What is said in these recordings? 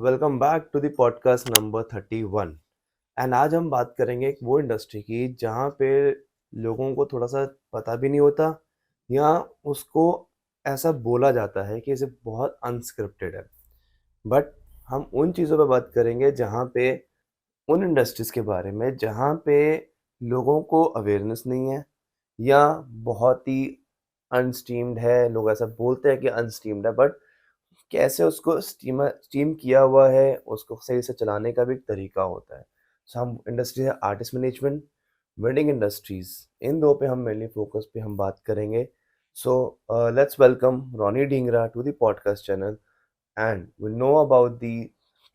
Welcome back to the podcast number 31। And आज हम बात करेंगे एक वो इंडस्ट्री की जहाँ पे लोगों को थोड़ा सा पता भी नहीं होता या उसको ऐसा बोला जाता है कि इसे बहुत अनस्क्रिप्टेड है। बट हम उन चीज़ों पे बात करेंगे जहाँ पे उन इंडस्ट्रीज़ के बारे में जहाँ पे लोगों को अवेयरनेस नहीं है या बहुत ही अनस्टीम्ड है। लोग ऐसा बोलते हैं कि अनस्टीम्ड है, बट कैसे उसको स्टीम किया हुआ है, उसको सही से चलाने का भी एक तरीका होता है। सो हम इंडस्ट्री है आर्टिस्ट मैनेजमेंट, वेडिंग इंडस्ट्रीज़, इन 2 पे हम मेनली फ़ोकस पे हम बात करेंगे। So let's welcome Ronnie Dhingra to the podcast channel and we'll know about the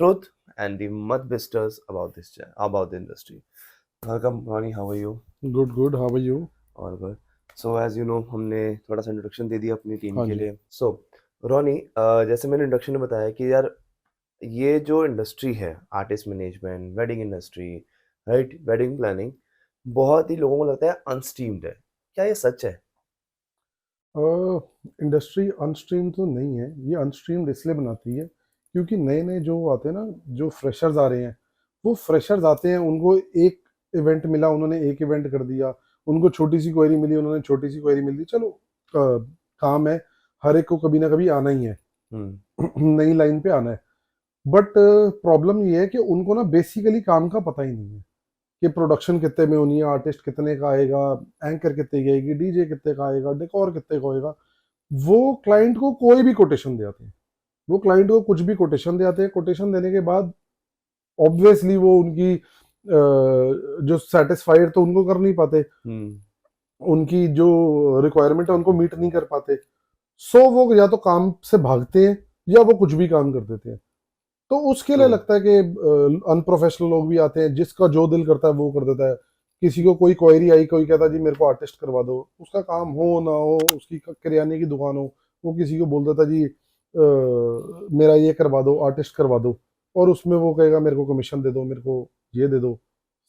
truth and the mud busters about the industry. Welcome, Ronnie. How are you? Good how are you. All good. So as you know, हमने थोड़ा सा introduction दे दिया अपनी team हाँ के जी। लिए। सो Ronnie, जैसे मैंने इंट्रोडक्शन में बताया कि यार ये जो इंडस्ट्री है artist management, wedding industry, right, wedding planning, बहुत ही लोगों को लगता है अनस्टीम्ड है। क्या ये सच है? इंडस्ट्री अनस्ट्रीम तो नहीं है, ये अनस्ट्रीम्ड इसलिए बनाती है क्योंकि नए नए जो आते हैं ना, जो फ्रेशर्स आ रहे हैं, वो फ्रेशर्स आते हैं, उनको एक इवेंट मिला, उन्होंने एक इवेंट कर दिया। उनको छोटी सी क्वेरी मिली, उन्होंने छोटी सी क्वेरी मिल दी, चलो काम है, हर एक को कभी ना कभी आना ही है। हम्म। नई लाइन पे आना है। बट प्रॉब्लम ये है कि उनको ना बेसिकली काम का पता ही नहीं है कि प्रोडक्शन कितने में होनी है, आर्टिस्ट कितने का आएगा, एंकर कितने की आएगी, डीजे कितने का आएगा, डेकोर कितने का होएगा। वो क्लाइंट को कोई भी कोटेशन दे आते हैं, वो क्लाइंट को कुछ भी कोटेशन दे आते हैं। कोटेशन देने के बाद ऑब्वियसली वो उनकी जो सेटिस्फाइड तो उनको कर नहीं पाते, हम्म। उनकी जो रिक्वायरमेंट है उनको मीट नहीं कर पाते। सो वो या तो काम से भागते हैं या वो कुछ भी काम कर देते हैं। तो उसके ट्रू। लिए लगता है कि अनप्रोफेशनल लोग भी आते हैं, जिसका जो दिल करता है वो कर देता है। किसी को कोई क्वेरी आई, कोई कहता है जी मेरे को आर्टिस्ट करवा दो, उसका काम हो ना हो, उसकी किराने की दुकान हो, वो किसी को बोल देता है जी मेरा ये करवा दो, आर्टिस्ट करवा दो। और उसमें वो कहेगा मेरे को कमीशन दे दो, मेरे को ये दे दो।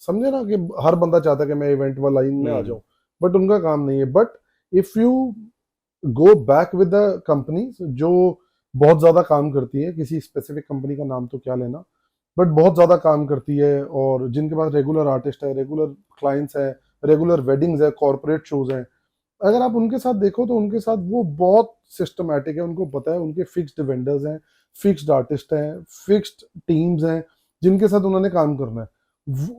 समझे ना कि हर बंदा चाहता है कि मैं इवेंट वाला लाइन में आ हम्म। जाऊं, बट उनका काम नहीं है। But if you go back with the company जो बहुत ज्यादा काम करती है, किसी स्पेसिफिक कंपनी का नाम तो क्या लेना, बट बहुत ज्यादा काम करती है, और जिनके पास रेगुलर आर्टिस्ट है, रेगुलर क्लाइंट्स है, रेगुलर वेडिंग्स है, कॉर्पोरेट शोज हैं, अगर आप उनके साथ देखो तो उनके साथ वो बहुत सिस्टमैटिक है। उनको पता है उनके फिक्स्ड वेंडर्स हैं, फिक्स्ड आर्टिस्ट हैं, फिक्स्ड टीम्स हैं जिनके साथ उन्होंने काम करना है।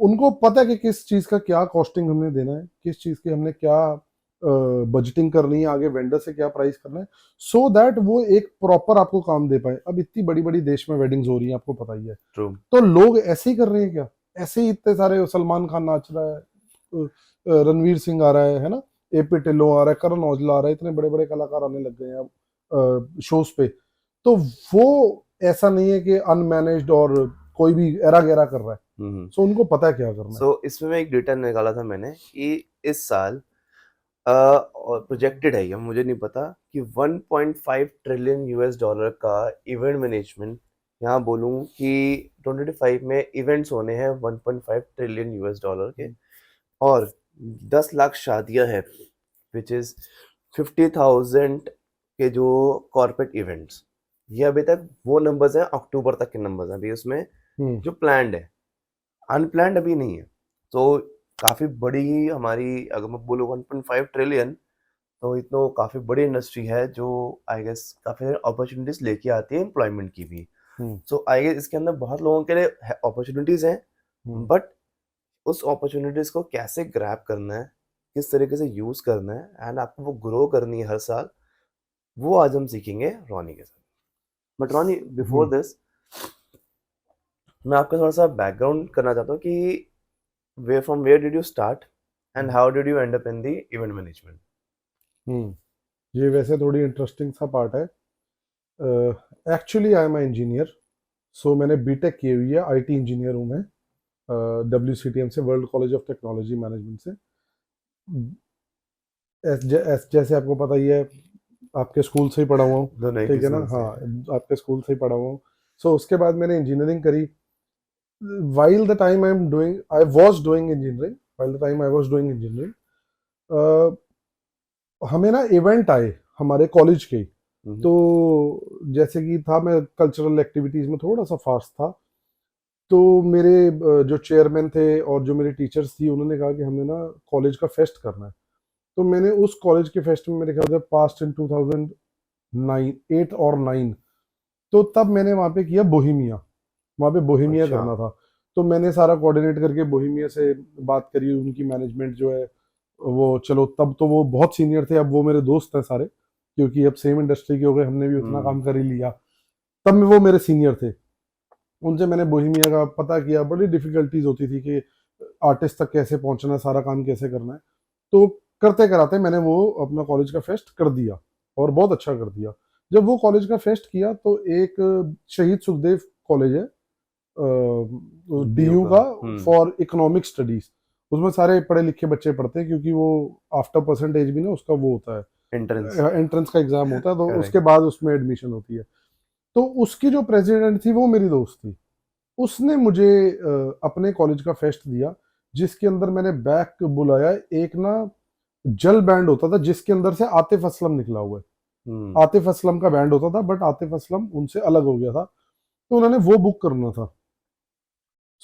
उनको पता है कि किस चीज़ का क्या कॉस्टिंग हमने देना है, किस चीज़ की हमने क्या बजटिंग करनी है, आगे वेंडर से क्या प्राइस करना है, सो दैट वो एक प्रॉपर आपको काम दे पाए। अब इतनी बड़ी बड़ी देश में वेडिंग्स हो रही हैं, आपको पता ही है। ट्रू। तो लोग ऐसे ही कर रहे हैं क्या? ऐसे ही इतने सारे, सलमान खान नाच रहा है, रणवीर सिंह आ रहा है ना, एपी टिल्लो आ रहा है, करण औजला आ रहा है, इतने बड़े बड़े कलाकार आने लग गए हैं अब शोज पे। तो वो ऐसा नहीं है कि अनमैनेज्ड और कोई भी एरा गैरा कर रहा है। हम्म। सो उनको पता है क्या करना है। सो इसमें मैं एक डेटा निकाला था मैंने कि इस साल और प्रोजेक्टेड है, ये मुझे नहीं पता, कि 1.5 ट्रिलियन यूएस डॉलर का इवेंट मैनेजमेंट, यहाँ बोलूँ कि 2025 में इवेंट्स होने हैं 1.5 ट्रिलियन यूएस डॉलर के, और 10 लाख शादियां हैं, विच इज़ 50,000 के जो कॉर्पोरेट इवेंट्स। ये अभी तक वो नंबर्स हैं, अक्टूबर तक के नंबर्स हैं अभी उसमें हम्म। जो प्लान्ड है, अनप्लान्ड अभी नहीं है। तो काफ़ी बड़ी हमारी, अगर मैं बोलूँ 1.5 ट्रिलियन, तो इतना काफ़ी बड़ी इंडस्ट्री है जो आई गेस काफ़ी सारी अपॉर्चुनिटीज़ लेके आती है एम्प्लॉयमेंट की भी। हम्म। सो आई गेस इसके अंदर बहुत लोगों के लिए अपॉर्चुनिटीज़ हैं, हम्म। बट उस अपॉर्चुनिटीज़ को कैसे ग्रैब करना है, किस तरीके से यूज़ करना है एंड आपको वो ग्रो करनी है हर साल, वो आज हम सीखेंगे रॉनी के साथ। But Ronnie, before hmm. This मैं आपका थोड़ा सा बैकग्राउंड करना चाहता हूँ कि where did you start and hmm. How did you end up in the event management? ये वैसे थोड़ी इंटरेस्टिंग सा पार्ट है। Actually I am engineer. So मैंने बीटेक की हुई है, आईटी इंजीनियर हूँ मैं, WCTM से, world college of technology management से। जैसे आपको पता ही है, आपके स्कूल से ही पढ़ा हुआ हूँ। दोनों एक ही ठीक है ना, स्कूल से हाँ, हैं। आपके स्कूल से ही पढ़ा हुआ हूँ। सो उसके बाद मैंने इंजीनियरिंग करी। While the time I was doing engineering, while the time I was doing engineering, हमें ना इवेंट आए हमारे कॉलेज के ही। तो जैसे कि था, मैं कल्चरल एक्टिविटीज में थोड़ा सा फास्ट था। तो मेरे जो चेयरमैन थे और जो मेरे टीचर्स थी, उन्होंने कहा कि हमने ना कॉलेज का फेस्ट करना है। तो मैंने उस कॉलेज के फेस्ट में, मेरे ख्याल से पास्ट इन 2009, 8 और 9, तो तब मैंने वहाँ पे किया बोहेमिया। वहाँ पे बोहेमिया अच्छा। करना था। तो मैंने सारा कोऑर्डिनेट करके बोहेमिया से बात करी, उनकी मैनेजमेंट जो है वो, चलो तब तो वो बहुत सीनियर थे, अब वो मेरे दोस्त हैं सारे, क्योंकि अब सेम इंडस्ट्री के हो गए, हमने भी उतना काम कर ही लिया। तब में वो मेरे सीनियर थे। उनसे मैंने बोहेमिया का पता किया। बड़ी डिफिकल्टीज होती थी कि आर्टिस्ट तक कैसे पहुंचना है, सारा काम कैसे करना है। तो करते कराते मैंने वो अपना कॉलेज का फेस्ट कर दिया, और बहुत अच्छा कर दिया। जब वो कॉलेज का फेस्ट किया, तो एक शहीद सुखदेव कॉलेज है डीयू डीयू का। का, फॉर इकोनॉमिक स्टडीज। उसमें सारे पढ़े लिखे बच्चे पढ़ते हैं, क्योंकि वो आफ्टर परसेंटेज भी ना उसका वो होता एंट्रेंस। है, एंट्रेंस का एग्जाम होता है, तो उसके करेक्ट। बाद उसमें एडमिशन होती है। तो उसकी जो प्रेसिडेंट थी वो मेरी दोस्त थी। उसने मुझे अपने कॉलेज का फेस्ट दिया, जिसके अंदर मैंने बैक बुलाया। एक ना जल बैंड होता था, जिसके अंदर से आतिफ असलम निकला हुआ है। आतिफ असलम का बैंड होता था, बट आतिफ असलम उनसे अलग हो गया था। तो उन्होंने वो बुक करना था।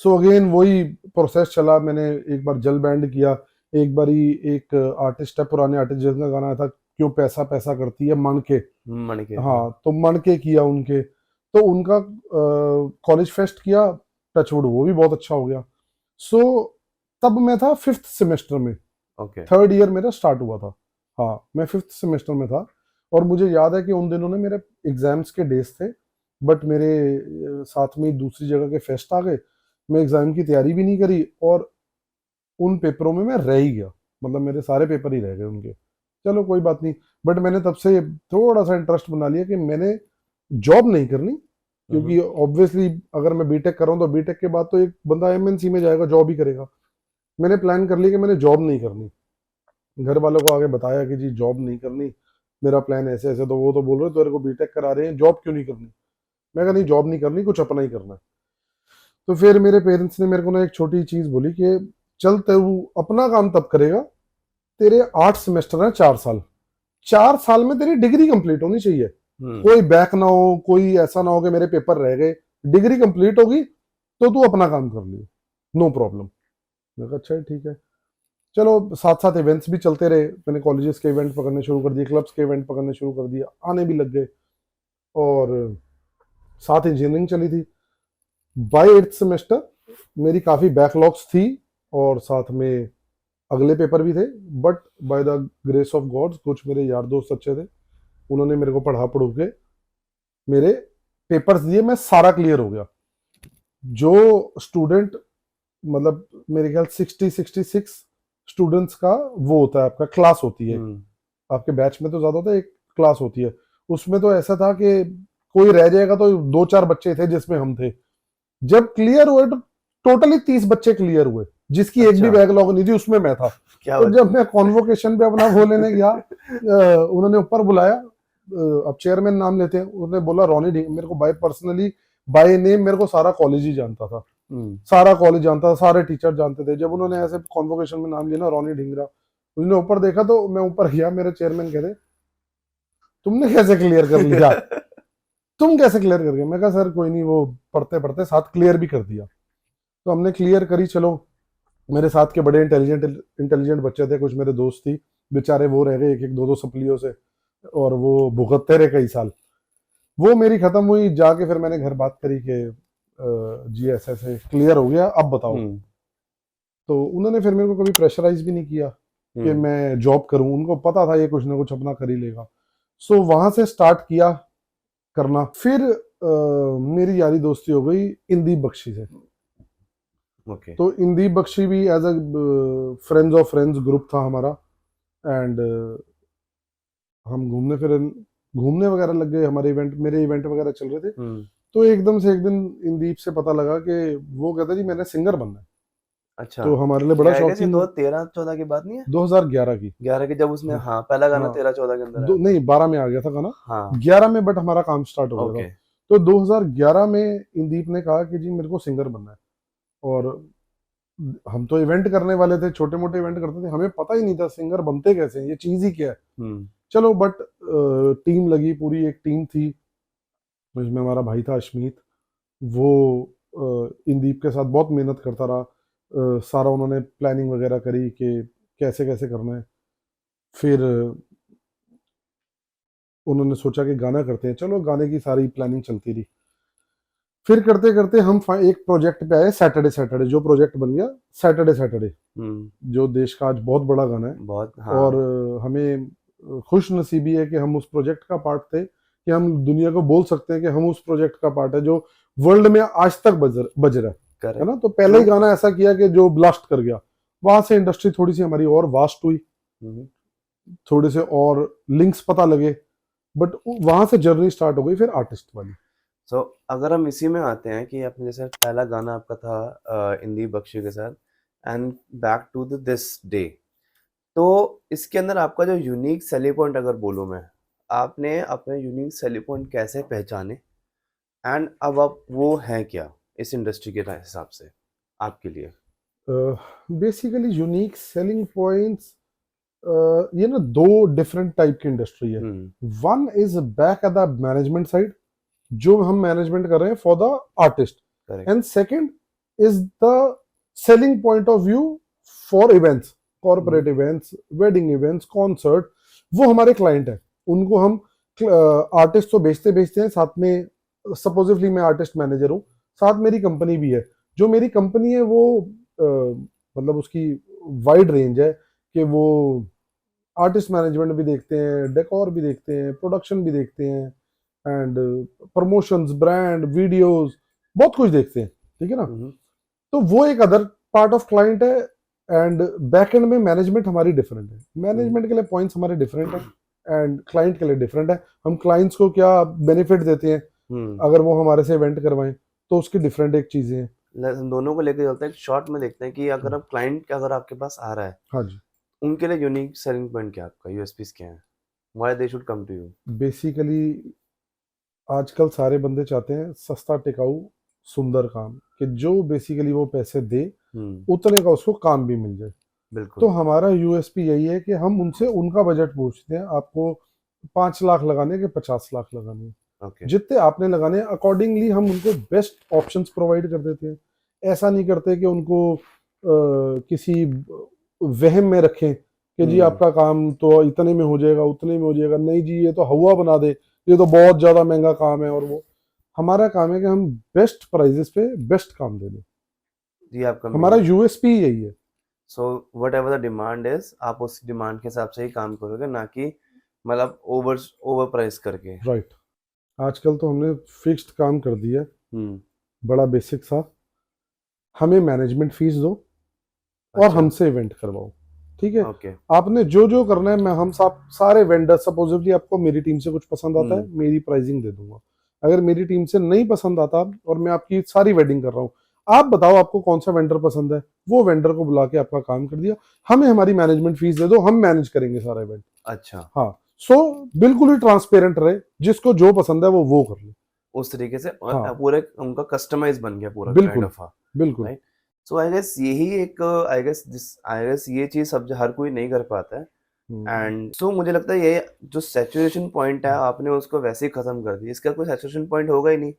सो अगेन वही प्रोसेस चला। मैंने एक बार जल बैंड किया, एक बारी एक आर्टिस्ट है, पुराने आर्टिस्ट जिनका गाना था, क्यों पैसा पैसा करती है, मन के। मन के, हाँ। हाँ, तो मन के किया उनके। तो उनका कॉलेज फेस्ट किया, टचवुड वो भी बहुत अच्छा हो गया। सो तब मैं था फिफ्थ सेमेस्टर में, ओके। थर्ड ईयर मेरा स्टार्ट हुआ था। हाँ, मैं फिफ्थ सेमेस्टर में था। और मुझे याद है कि उन दिनों ने मेरे एग्जाम्स के डेज थे, बट मेरे साथ में दूसरी जगह के फेस्ट आ गए। मैं एग्जाम की तैयारी भी नहीं करी, और उन पेपरों में मैं रह ही गया। मतलब मेरे सारे पेपर ही रह गए उनके। चलो कोई बात नहीं। बट मैंने तब से थोड़ा सा इंटरेस्ट बना लिया कि मैंने जॉब नहीं करनी, क्योंकि ऑब्वियसली अगर मैं बीटेक कर रहा हूँ, तो बीटेक के बाद तो एक बंदा एमएनसी में जाएगा, जॉब ही करेगा। मैंने प्लान कर लिया कि मैंने जॉब नहीं करनी। घर वालों को आगे बताया कि जी जॉब नहीं करनी, मेरा प्लान ऐसे ऐसे। तो वो तो बोल रहे तेरे को बीटेक करा रहे हैं, जॉब क्यों नहीं करनी। मैं कहा नहीं, जॉब नहीं करनी, कुछ अपना ही करना है। तो फिर मेरे पेरेंट्स ने मेरे को ना एक छोटी चीज बोली कि चल तू अपना काम तब करेगा, तेरे 8 सेमेस्टर हैं, 4 साल। 4 साल में तेरी डिग्री कंप्लीट होनी चाहिए। कोई बैक ना हो, कोई ऐसा ना हो कि मेरे पेपर रह गए। डिग्री कंप्लीट होगी तो तू अपना काम कर लियो, नो प्रॉब्लम। मैं कहा अच्छा ठीक है। चलो साथ साथ इवेंट्स भी चलते रहे। मैंने कॉलेजेस के इवेंट पकड़ने शुरू कर दिए, क्लब्स के इवेंट पकड़ने शुरू कर दिए, आने भी लग गए। और साथ इंजीनियरिंग चली थी। बाय 8th सेमेस्टर मेरी काफ़ी बैकलॉग्स थी, और साथ में अगले पेपर भी थे। But by the grace of God, कुछ मेरे यार दोस्त अच्छे थे, उन्होंने मेरे को पढ़ा पढ़ू के मेरे पेपर्स दिए, मैं सारा क्लियर हो गया। जो स्टूडेंट, मतलब मेरे ख्याल 60-66 स्टूडेंट्स का वो होता है, आपका क्लास होती है। आपके बैच में तो ज्यादा होता है, एक क्लास होती है। उसमें तो ऐसा था कि कोई रह जाएगा तो 2-4 बच्चे थे, जिसमें हम थे। जब क्लियर हुए तो टोटली 30 बच्चे क्लियर हुए, जिसकी एक भी अच्छा। बैकलॉग नहीं थी, उसमें मैं था। क्या तो बात। जब मैं कॉन्वोकेशन पे अपना वो लेने गया, उन्होंने ऊपर बुलाया, अब चेयरमैन नाम लेते हैं, उन्होंने बोला रॉनी ढिंग। मेरे को बाय पर्सनली, बाय नेम मेरे को सारा कॉलेज ही जानता था। सारा कॉलेज जानता था, सारे टीचर जानते थे। जब उन्होंने ऐसे कॉन्वोकेशन में नाम लिया ना, रॉनी ढिंगरा, उन्होंने ऊपर देखा, तो मैं ऊपर गया, मेरे चेयरमैन कहते तुमने कैसे क्लियर कर लिया, तुम कैसे क्लियर कर गए। मैं कहा सर कोई नहीं, वो पढ़ते पढ़ते साथ क्लियर भी कर दिया। तो हमने क्लियर करी। चलो, मेरे साथ के बड़े इंटेलिजेंट इंटेलिजेंट बच्चे थे, कुछ मेरे दोस्त थी, बेचारे वो रह गए एक एक दो दो सप्लियों से, और वो भुगतते रहे कई साल। वो मेरी खत्म हुई, जाके फिर मैंने घर बात करी कि जी ऐसे ऐसे क्लियर हो गया, अब बताओ। तो उन्होंने फिर मेरे को कभी प्रेशराइज भी नहीं किया कि मैं जॉब करूं। उनको पता था ये कुछ ना कुछ अपना कर ही लेगा। सो वहां से स्टार्ट किया करना। फिर मेरी यारी दोस्ती हो गई इंदीप बख्शी से। ओके। तो इंदीप बख्शी भी as a friends of friends group था हमारा। एंड हम घूमने वगैरह लग गए। हमारे इवेंट, मेरे इवेंट वगैरह चल रहे थे। तो एकदम से एक दिन इंदीप से पता लगा कि वो कहता जी मैंने सिंगर बनना है। अच्छा। तो हमारे लिए बड़ा क्या है कैसे, शॉकिंग। 2013-14 की बात नहीं है? 2011 की। 11 की, जब उसने हाँ, हाँ पहला गाना हाँ, 13-14 के अंदर आया था। नहीं 12 में आ गया था गाना। हाँ। 11 में बट हमारा काम स्टार्ट हो गया था। ओके। तो 2011 में इंदीप ने कहा कि जी मेरे को सिंगर बनना है। और हम तो इवेंट करने वाले थे, छोटे मोटे इवेंट करते थे, हमें पता ही नहीं था सिंगर बनते कैसे हैं, ये चीज ही क्या है। चलो बट टीम लगी, पूरी एक टीम थी, उसमें हमारा भाई था अश्मीत, वो इंदीप के साथ बहुत मेहनत करता रहा। सारा उन्होंने प्लानिंग वगैरह करी कि कैसे कैसे करना है। फिर उन्होंने सोचा कि गाना करते हैं, चलो गाने की सारी प्लानिंग चलती रही। फिर करते करते हम एक प्रोजेक्ट पे आए, सैटरडे सैटरडे, जो प्रोजेक्ट बन गया सैटरडे सैटरडे, जो देश का आज बहुत बड़ा गाना है। बहुत, और हाँ। हमें खुश नसीबी है कि हम उस प्रोजेक्ट का पार्ट थे, कि हम दुनिया को बोल सकते हैं कि हम उस प्रोजेक्ट का पार्ट है जो वर्ल्ड में आज तक बज रहा है करेक्ट। ना। तो पहले ही गाना ऐसा किया कि जो ब्लास्ट कर गया। वहां से इंडस्ट्री थोड़ी सी हमारी और वास्ट हुई, थोड़े से और लिंक्स पता लगे, बट वहां से जर्नी स्टार्ट हो गई फिर आर्टिस्ट वाली। सो अगर हम इसी में आते हैं कि आपने जैसे पहला गाना आपका था इंदीप बख्शी के साथ, and back to the this day, तो इसके अंदर आपका जो यूनिक सेलिंग पॉइंट अगर बोलूँ मैं, आपने अपने यूनिक सेलिंग पॉइंट कैसे पहचाने, एंड अब आप वो हैं क्या इस इंडस्ट्री के हिसाब से आपके लिए? बेसिकली यूनिक सेलिंग पॉइंट्स, ये ना दो डिफरेंट टाइप की इंडस्ट्री है। One is back at the management side, जो हम मैनेजमेंट कर रहे हैं for the artist, correct. And second is the selling point of view for events, corporate events, wedding events, concert, वो हमारे क्लाइंट है। उनको हम आर्टिस्ट तो बेचते बेचते हैं, साथ में सपोजिटली मैं आर्टिस्ट मैनेजर हूँ, साथ मेरी कंपनी भी है। जो मेरी कंपनी है वो मतलब उसकी वाइड रेंज है कि वो आर्टिस्ट मैनेजमेंट भी देखते हैं, डेकोर भी देखते हैं, प्रोडक्शन भी देखते हैं, एंड प्रमोशंस, ब्रांड, वीडियोस, बहुत कुछ देखते हैं, ठीक है ना। तो वो एक अदर पार्ट ऑफ क्लाइंट है, एंड बैक एंड में मैनेजमेंट हमारी डिफरेंट है। मैनेजमेंट के लिए पॉइंट्स हमारे डिफरेंट है, एंड क्लाइंट के लिए डिफरेंट है। हम क्लाइंट्स को क्या बेनिफिट देते हैं अगर वो हमारे से इवेंट करवाएं, तो उसकी डिफरेंट एक चीजें हैं। हम दोनों को लेकर चलते हैं, शॉर्ट में देखते हैं कि अगर आप क्लाइंट अगर आपके पास आ रहा है, हाँ जी, उनके लिए यूनिक सेलिंग पॉइंट क्या है, आपका यूएसपीज क्या है, why they should come to you? Basically आजकल सारे बंदे चाहते हैं सस्ता, टिकाऊ, सुंदर काम, कि जो बेसिकली वो पैसे दे उतने का उसको काम भी मिल जाए। बिल्कुल। तो हमारा यूएसपी यही है कि हम उनसे उनका बजट पूछते हैं, आपको 5 लाख लगाने के 50 लाख लगाने हैं, Okay. जितने आपने लगाने अकॉर्डिंगली हम उनको बेस्ट ऑप्शंस प्रोवाइड कर देते हैं। ऐसा नहीं करते कि उनको किसी वहम में रखें कि जी आपका काम तो इतने में हो जाएगा, उतने में हो जाएगा। नहीं जी, ये तो हवा बना दे, ये तो बहुत ज्यादा महंगा काम है। और वो हमारा काम है कि हम बेस्ट प्राइजेस पे बेस्ट काम दे दें। जी, आपका हमारा यूएसपी यही है। So what ever the demand is, आप उस डिमांड के हिसाब से ही काम करोगे, ना कि मतलब ओवर प्राइस करके। राइट। आजकल तो हमने फिक्स्ड काम कर दिया, बड़ा बेसिक सा, हमें मैनेजमेंट फीस दो और हमसे इवेंट करवाओ, ठीक है। Okay. आपने जो जो करना है, मैं हम सारे वेंडर, सपोजिटली आपको मेरी टीम से कुछ पसंद आता है, मेरी प्राइसिंग दे दूंगा। अगर मेरी टीम से नहीं पसंद आता और मैं आपकी सारी वेडिंग कर रहा हूँ, आप बताओ आपको कौन सा वेंडर पसंद है, वो वेंडर को बुला के आपका काम कर दिया, हमें हमारी मैनेजमेंट फीस दे दो, हम मैनेज करेंगे सारा इवेंट। अच्छा। हाँ, सो बिल्कुल ही ट्रांसपेरेंट रहे, जिसको जो पसंद है वो कर ले उस तरीके से हाँ, पूरे उनका कस्टमाइज बन गया पूरा, बिल्कुल, काइंड ऑफ, बिल्कुल। राइट। सो आई गेस यही एक, आई गेस ये चीज सब हर कोई नहीं कर पाता है। एंड सो मुझे लगता है ये जो सैचुरेशन पॉइंट है आपने उसको वैसे ही खत्म कर दिया, इसका कोई सैचुरेशन पॉइंट होगा ही नहीं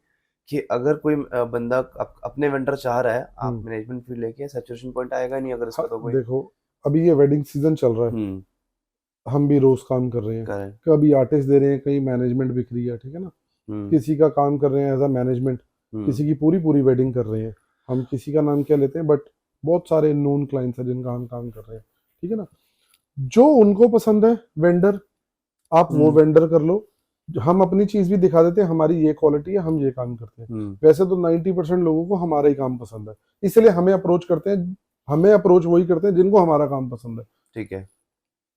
कि अगर कोई बंदा अपने वेंडर चाह रहा है, आप मैनेजमेंट फी लेके, सैचुरेशन पॉइंट आएगा ही नहीं अगर इसका तो कोई। देखो अभी ये वेडिंग सीजन चल रहा है, हम भी रोज काम कर रहे हैं, करेक्ट। कभी आर्टिस्ट दे रहे हैं, कहीं मैनेजमेंट बिक रही है, ठीक है ना। किसी का काम कर रहे हैं एज अ मैनेजमेंट, किसी की पूरी पूरी वेडिंग कर रहे हैं। हम किसी का नाम क्या लेते हैं, बट बहुत सारे नोन क्लाइंट्स हैं जिनका हम काम कर रहे हैं, ठीक है ना। जो उनको पसंद है वेंडर, आप वो वेंडर कर लो। हम अपनी चीज भी दिखा देते हैं, हमारी ये क्वालिटी है, हम ये काम करते हैं। वैसे तो 90% लोगों को हमारा ही काम पसंद है, इसलिए हमें अप्रोच करते हैं। हमें अप्रोच वही करते हैं जिनको हमारा काम पसंद है, ठीक है।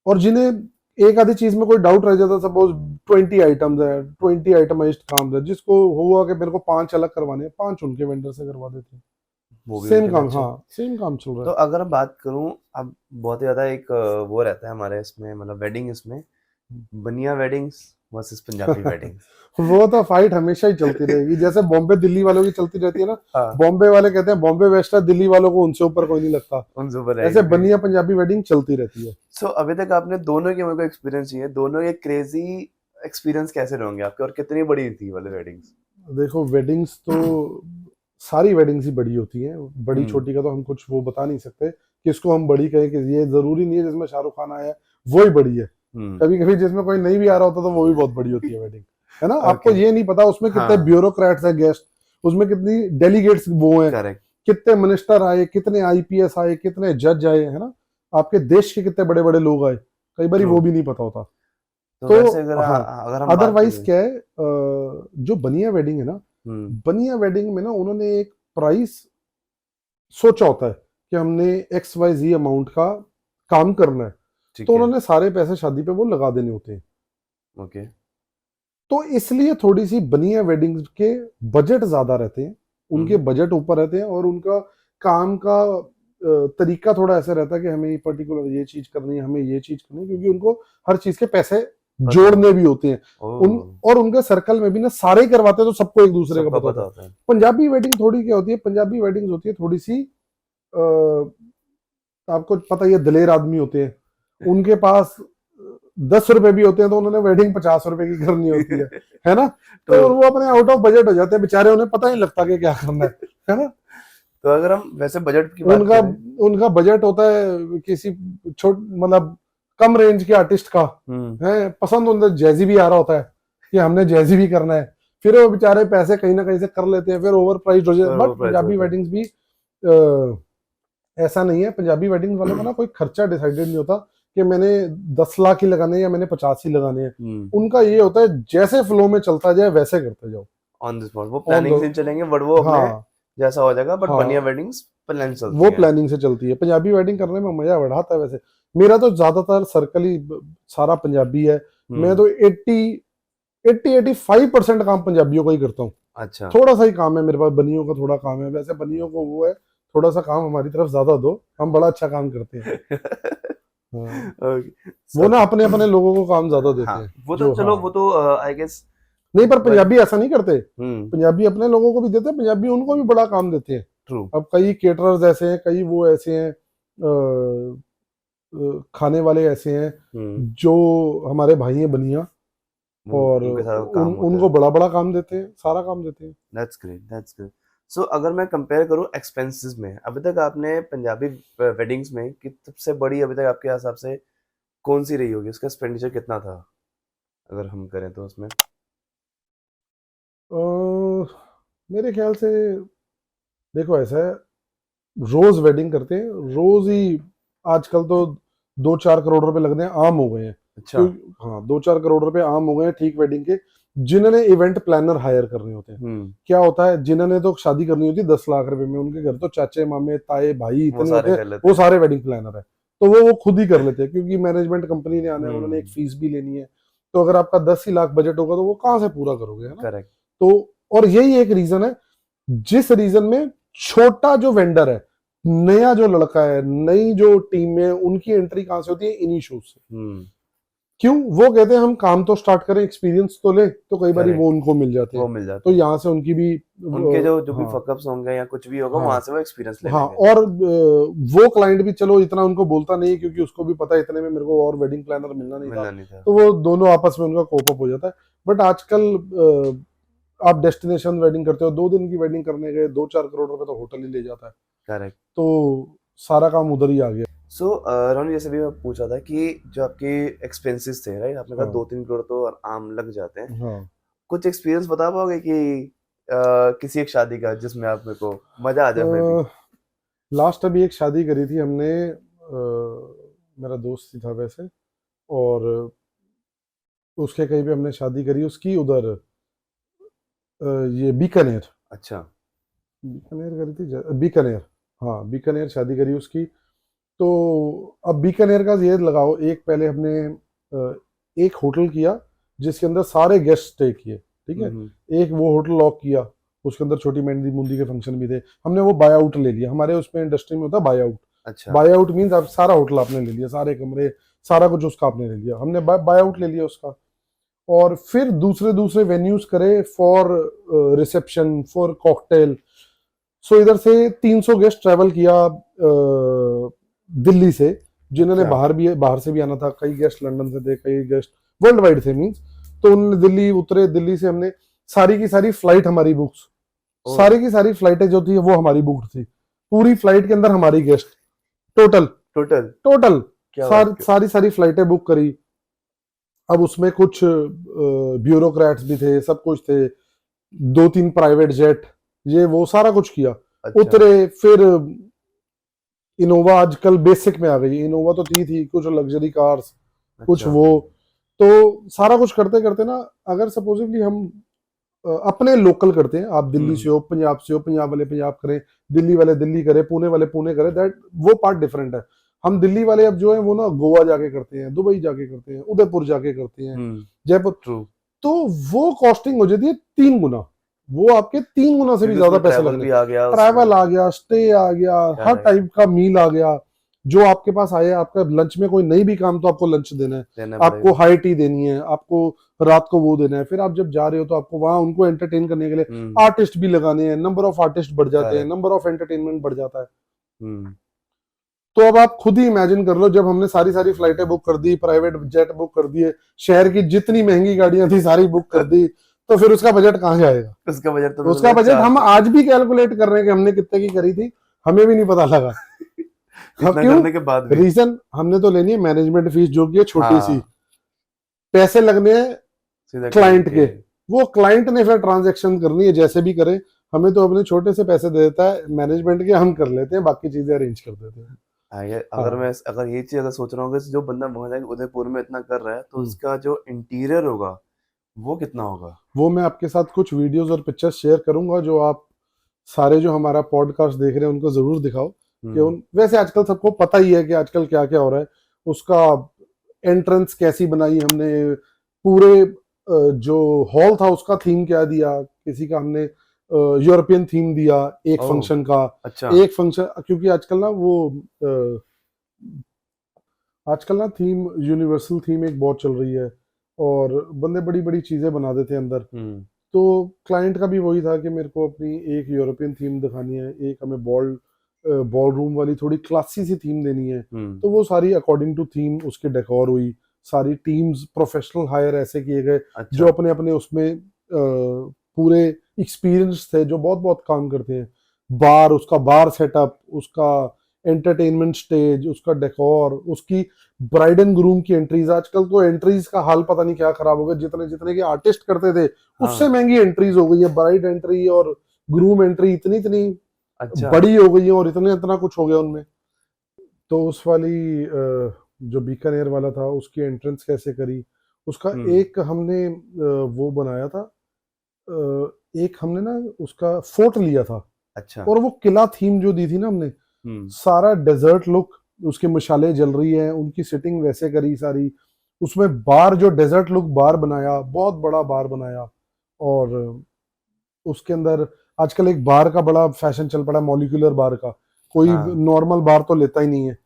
और जिन्हें एक आधी चीज में कोई डाउट रह जाता, सपोज 20 आइटम्स है, 20 आइटमाइज्ड काम है, जिसको हुआ कि मेरे को 5 अलग करवाने हैं, 5 उनके वेंडर से करवा देते हैं, सेम काम। हाँ, सेम काम चल रहा तो है। अगर बात करूं, अब बहुत ही ज्यादा एक वो रहता है हमारे इसमें, मतलब वेडिंग इसमें, बनिया वेडिंग्स वर्सेस पंजाबी वेडिंग्स। वो तो फाइट हमेशा ही चलती रहेगी, जैसे बॉम्बे दिल्ली वालों की चलती रहती है ना। हाँ। बॉम्बे वाले कहते हैं बॉम्बे बेस्ट है, दिल्ली वालों को उनसे ऊपर कोई नहीं लगता। उनसे ऊपर ऐसे बनिया पंजाबी वेडिंग चलती रहती है। सो अभी तक आपने दोनों के मेरे को एक्सपीरियंस चाहिए, दोनों एक क्रेजी एक्सपीरियंस कैसे रहेंगे आपके, और कितनी बड़ी थी वाले वेडिंग्स? देखो वेडिंग्स तो सारी वेडिंग्स ही बड़ी होती हैं, बड़ी हम्म। छोटी का तो हम कुछ वो बता नहीं सकते कि इसको हम बड़ी कहें, कि ये जरूरी नहीं है जिसमें शाहरुख खान आया है वो ही बड़ी है। हम्म। कभी कभी जिसमें कोई नहीं भी आ रहा होता तो वो भी बहुत बड़ी होती है वेडिंग, है ना। आपको ओके। ये नहीं पता उसमें कितने हाँ। ब्यूरोक्रेट्स हैं गेस्ट, उसमें कितनी डेलीगेट्स वो हैं, करेक्ट। कितने मिनिस्टर आए, कितने आईपीएस आए, कितने जज आए, है ना। आपके देश के कितने बड़े बड़े लोग आए, कई बार ट्रू। वो भी नहीं पता होता। तो वैसे तो अगर हाँ, अगर हम बात अदरवाइज करें। क्या है, जो बनिया वेडिंग है ना, हम्म। बनिया वेडिंग में ना उन्होंने एक प्राइस सोचा होता है कि हमने एक्स वाई जी अमाउंट का काम करना है, तो ठीक है। उन्होंने सारे पैसे शादी पे वो लगा देने होते हैं। ओके। तो इसलिए थोड़ी सी बनिया वेडिंग्स के बजट ज्यादा रहते हैं, उनके हम्म। बजट ऊपर रहते हैं, और उनका काम का तरीका थोड़ा ऐसा रहता है कि हमें पर्टिकुलर ये चीज करनी है, हमें ये चीज करनी है, क्योंकि उनको हर चीज के पैसे पता है। जोड़ने भी होते हैं। उन ओह। और उनके सर्कल में भी ना सारे ही करवाते हैं, तो सबको एक दूसरे का सबका पता होता पता है। होता है। पंजाबी वेडिंग थोड़ी क्या होती है, पंजाबी वेडिंग्स होती है थोड़ी सी आपको पता ही है, दलेर आदमी होते हैं, उनके पास 10 रुपए भी होते हैं, तो उन्होंने वेडिंग 50 रुपए की करनी होती है ना। तो तो वो अपने आउट ऑफ बजट हो जाते हैं बेचारे, उन्हें पता ही नहीं लगता कि क्या करना है ना। तो अगर हम वैसे बजट की बात उनका करें। उनका बजट होता है किसी छोट मतलब कम रेंज के आर्टिस्ट का, हम्म। है पसंद उन्हें जैजी भी आ रहा होता है कि हमने जैजी भी करना है, फिर वो बेचारे पैसे कहीं ना कहीं से कर लेते हैं, फिर ओवर प्राइस हो जाए। और वो बट प्राइस पंजाबी होता है। वेडिंग्स भी ऐसा नहीं है, पंजाबी वेडिंग वालों का ना कोई खर्चा डिसाइडेड नहीं होता कि मैंने 10 लाख ही लगाने हैं या मैंने 50 ही लगाने हैं। हम्म। उनका ये होता है जैसे फ्लो में चलता जाए वैसे करते जाओ। ऑन द स्पॉट वो ऑन प्लानिंग द से नहीं चलेंगे, बट वो अपने हाँ जैसा हो जाएगा। बट बनिया हाँ, वेडिंग्स प्लान चलती वो हैं। प्लानिंग से चलती है। पंजाबी वेडिंग करने में मजा बढ़ाता है वैसे। मेरा तो ज्यादातर सर्कल ही सारा पंजाबी है। मैं हम्म। तो 85% काम पंजाबियों का ही करता हूँ। अच्छा। थोड़ा सा ही काम है मेरे पास बनियों का, थोड़ा काम है वैसे, बनियों को वो है थोड़ा सा काम हमारी तरफ ज्यादा दो, हम बड़ा अच्छा काम करते हैं। हाँ, ओके। वो ना सो अपने अपने लोगों को काम ज्यादा देते हाँ, हैं वो तो जो। चलो, वो हाँ, तो आई गेस। नहीं पर बट पंजाबी ऐसा नहीं करते, हम्म। पंजाबी अपने लोगों को भी देते हैं, पंजाबी उनको भी बड़ा काम देते हैं। ट्रू। अब कई केटरर्स ऐसे हैं, कई वो ऐसे हैं, खाने वाले ऐसे हैं हम्म। जो हमारे भाई हैं बनिया, और उनके साथ काम होता उनको है। बड़ा बड़ा काम देते हैं, सारा काम देते हैं। That's great, that's great. So अगर मैं कंपेयर करूं एक्सपेंसेस में, अभी तक आपने पंजाबी वेडिंग्स में कि सबसे बड़ी अभी तक आपके हिसाब से कौन सी रही होगी, उसका एक्सपेंडिचर कितना था, अगर हम करें तो उसमें? अ, मेरे ख्याल से देखो ऐसा है, रोज वेडिंग करते हैं, रोज ही आजकल तो 2-4 करोड़ रुपए लगने आम हो गए हैं। अच्छा। क्यों? हाँ, 2-4 करोड़ रुपए आम हो गए हैं ठीक वेडिंग के, जिन्होंने इवेंट प्लानर हायर करने होते हैं। हम्म। क्या होता है, जिन्होंने तो शादी करनी होती है 10 लाख रुपए में, उनके घर तो चाचे मामे ताए भाई वो इतने होते सारे हैं, कर लेते वो हैं। सारे वेडिंग प्लानर है। तो वो खुद ही कर लेते हैं, क्योंकि मैनेजमेंट कंपनी ने आना है, उन्होंने एक हम्म। फीस भी लेनी है। तो अगर आपका 10 ही लाख बजट होगा तो वो कहाँ से पूरा करोगे, है ना। करेक्ट। तो और यही एक रीजन है, जिस रीजन में छोटा जो वेंडर है, नया जो लड़का है, नई जो टीम है, उनकी एंट्री कहां से होती है, इन्हीं शोज से। हम्म। क्यों? वो कहते हैं हम काम तो स्टार्ट करें, एक्सपीरियंस तो ले, तो कई बार वो करेक्ट। उनको मिल जाते वो हैं। मिल तो जाते हैं। यहाँ से उनकी भी उनके जो जो भी हाँ फकअप्स होंगे या कुछ भी होगा, हाँ वहां से वो एक्सपीरियंस ले हाँ, लेंगे। और वो क्लाइंट भी चलो इतना उनको बोलता नहीं, क्योंकि उसको भी पता है इतने में मेरे को और वेडिंग प्लानर मिलना नहीं था, मिलना नहीं था। तो वो दोनों आपस में उनका कोप अप हो जाता है। बट आजकल आप डेस्टिनेशन वेडिंग करते हो, 2 दिन की वेडिंग करने गए, 2-4 करोड़ रुपए तो होटल ही ले जाता है। करेक्ट। तो सारा काम उधर ही आ गया। सो राहुल, जैसे भी मैं पूछ रहा था कि जो आपके एक्सपेंसेस थे, राइट, आपने कहा हाँ 2-3 करोड़ तो आम लग जाते हैं। हाँ, कुछ एक्सपीरियंस बता पाओगे कि किसी एक शादी का जिसमें आप मेरे को मजा आ जाए मे भी? लास्ट अभी एक शादी करी थी हमने, मेरा दोस्त ही था वैसे, और उसके कहीं पे हमने शादी करी उसकी उधर, ये बीकानेर, अच्छा। बीकानेर करी थी बीकानेर, हाँ बीकानेर शादी करी उसकी। तो अब बीकानेर का ये लगाओ, एक पहले हमने एक होटल किया जिसके अंदर सारे गेस्ट स्टे किए, ठीक है। हम्म। एक वो होटल लॉक किया, उसके अंदर छोटी मेहंदी मुंदी के फंक्शन भी थे, हमने वो बाय आउट ले लिया। हमारे उसमें इंडस्ट्री में होता है बाय आउट। अच्छा। बाय आउट मीन्स आप सारा होटल आपने ले लिया, सारे कमरे सारा कुछ उसका आपने ले लिया, हमने बाय आउट ले लिया उसका। और फिर दूसरे दूसरे वेन्यूज करे फॉर रिसेप्शन, फॉर कॉकटेल। सो इधर से 300 गेस्ट ट्रेवल किया दिल्ली से, जिन्होंने अच्छा। बाहर से भी आना था, कई गेस्ट लंदन से थे, कई गेस्ट वर्ल्ड वाइड थे मीन्स। तो उन्होंने दिल्ली उतरे, दिल्ली से हमने सारी की सारी फ्लाइट हमारी बुक्स, ओ सारी की सारी फ्लाइटें जो थी वो हमारी बुक्ड थी, पूरी फ्लाइट के अंदर हमारी गेस्ट, टोटल टोटल, टोटल क्या बात कर। सारी सारी फ्लाइटें बुक करी। अब उसमें कुछ ब्यूरोक्रेट्स भी थे, सब कुछ थे, 2-3 प्राइवेट जेट, ये वो सारा कुछ किया। अच्छा उतरे, फिर इनोवा आजकल बेसिक में आ गई, इनोवा तो थी कुछ लग्जरी कार्स, कुछ अच्छा। वो, तो सारा कुछ करते करते ना, अगर सपोजिटली हम अपने लोकल करते हैं, आप दिल्ली से हो, पंजाब से हो, पंजाब वाले पंजाब करें, दिल्ली वाले दिल्ली करें, पुणे वाले पुणे करें, दैट वो पार्ट डिफरेंट है। हम दिल्ली वाले अब जो है वो ना गोवा जाके करते हैं, दुबई जाके करते हैं, उदयपुर जाके करते हैं, जयपुर, ट्रू। तो वो कॉस्टिंग हो जाती है 3 गुना, वो आपके 3 गुना से भी क्योंकि ज्यादा उसमें पैसे ट्रैवल लगने। भी आ गया ट्रैवल आ उसमें। गया, स्टे आ गया, हर करेक्ट। टाइप का मील आ गया, जो आपके पास आया, आपका लंच में कोई नहीं भी काम तो आपको लंच देना है, देना आपको पड़ेगा। हाई टी देनी है, आपको रात को वो देना है, फिर आप जब जा रहे हो तो आपको वहां उनको एंटरटेन करने के लिए हम्म। आर्टिस्ट भी लगाने हैं, नंबर ऑफ आर्टिस्ट बढ़ जाते हैं, करेक्ट। नंबर ऑफ एंटरटेनमेंट बढ़ जाता है। हम्म। तो अब आप खुद ही इमेजिन कर लो, जब हमने सारी सारी फ्लाइटें बुक कर दी, प्राइवेट जेट बुक कर दिए, शहर की जितनी महंगी गाड़ियां थी सारी बुक कर दी, तो फिर उसका बजट कहाँ जाएगा? उसका बजट तो मुझे उसका लगा बजट हम आज भी कैलकुलेट कर रहे हैं कि हमने कितने की करी थी, हमें भी नहीं पता लगा। हाँ, इतना क्यों? करने के बाद भी। रीजन, हमने तो लेनी है मैनेजमेंट फीस जो कि है छोटी सी, हाँ, पैसे लगने हैं सीधा क्लाइंट क्लाइंट के। के, वो क्लाइंट ने फिर ट्रांजेक्शन करनी है जैसे भी करे, हमें तो अपने छोटे से पैसे दे देता है मैनेजमेंट के, हम कर लेते हैं, बाकी चीजें अरेंज कर देते हैं। हाँ। अगर ये चीज अगर सोच रहा हूँ कि जो बंदा वहां जाके उदयपुर में इतना कर रहा है तो हम्म। उसका जो इंटीरियर होगा वो कितना होगा। वो मैं आपके साथ कुछ वीडियोस और पिक्चर्स शेयर करूंगा, जो आप सारे जो हमारा पॉडकास्ट देख रहे हैं उनको जरूर दिखाओ, कि हम्म। उन वैसे आजकल सबको पता ही है कि आजकल क्या क्या हो रहा है, उसका एंट्रेंस कैसी बनाई हमने, पूरे जो हॉल था उसका थीम क्या दिया, किसी का हमने यूरोपियन थीम दिया एक ओह। फंक्शन का, अच्छा। एक फंक्शन, क्योंकि आजकल ना वो आजकल ना थीम, यूनिवर्सल थीम एक बहुत चल रही है, और बंदे बड़ी बड़ी चीजें बना देते हैं अंदर। हम्म। तो क्लाइंट का भी वही था कि मेरे को अपनी एक यूरोपियन थीम दिखानी है, एक हमें बॉल रूम वाली थोड़ी क्लासी सी थीम देनी है, हम्म। तो वो सारी अकॉर्डिंग टू थीम उसके डेकोर हुई, सारी टीम्स प्रोफेशनल हायर ऐसे किए गए, जो अच्छा। अपने अपने उसमें पूरे एक्सपीरियंस थे, जो बहुत बहुत काम करते हैं, बार, उसका बार सेटअप, उसका एंटरटेनमेंट स्टेज, उसका डेकोर, उसकी ब्राइड एंड ग्रूम की एंट्रीज, आजकल तो एंट्रीज का हाल पता नहीं क्या खराब हो गया, जितने जितने के आर्टिस्ट करते थे उससे हाँ। महंगी एंट्रीज हो गई है, ब्राइड एंट्री और ग्रूम एंट्री इतनी इतनी अच्छा। बड़ी हो गई है, और इतने इतना कुछ हो गया उनमें। तो उस वाली जो बीकानेर वाला था उसकी एंट्रेंस कैसे करी, उसका हम्म। एक हमने वो बनाया था, एक हमने ना उसका फोर्ट लिया था, अच्छा। और वो किला थीम जो दी थी ना हमने, हम्म। सारा डेजर्ट लुक, उसकी मशाले जल रही है, उनकी सिटिंग वैसे करी सारी, उसमें बार, जो डेजर्ट लुक बार बनाया, बहुत बड़ा बार बनाया, और उसके अंदर आजकल एक बार का बड़ा फैशन चल पड़ा है, मॉलिक्यूलर बार का, कोई हाँ। नॉर्मल बार तो लेता ही नहीं है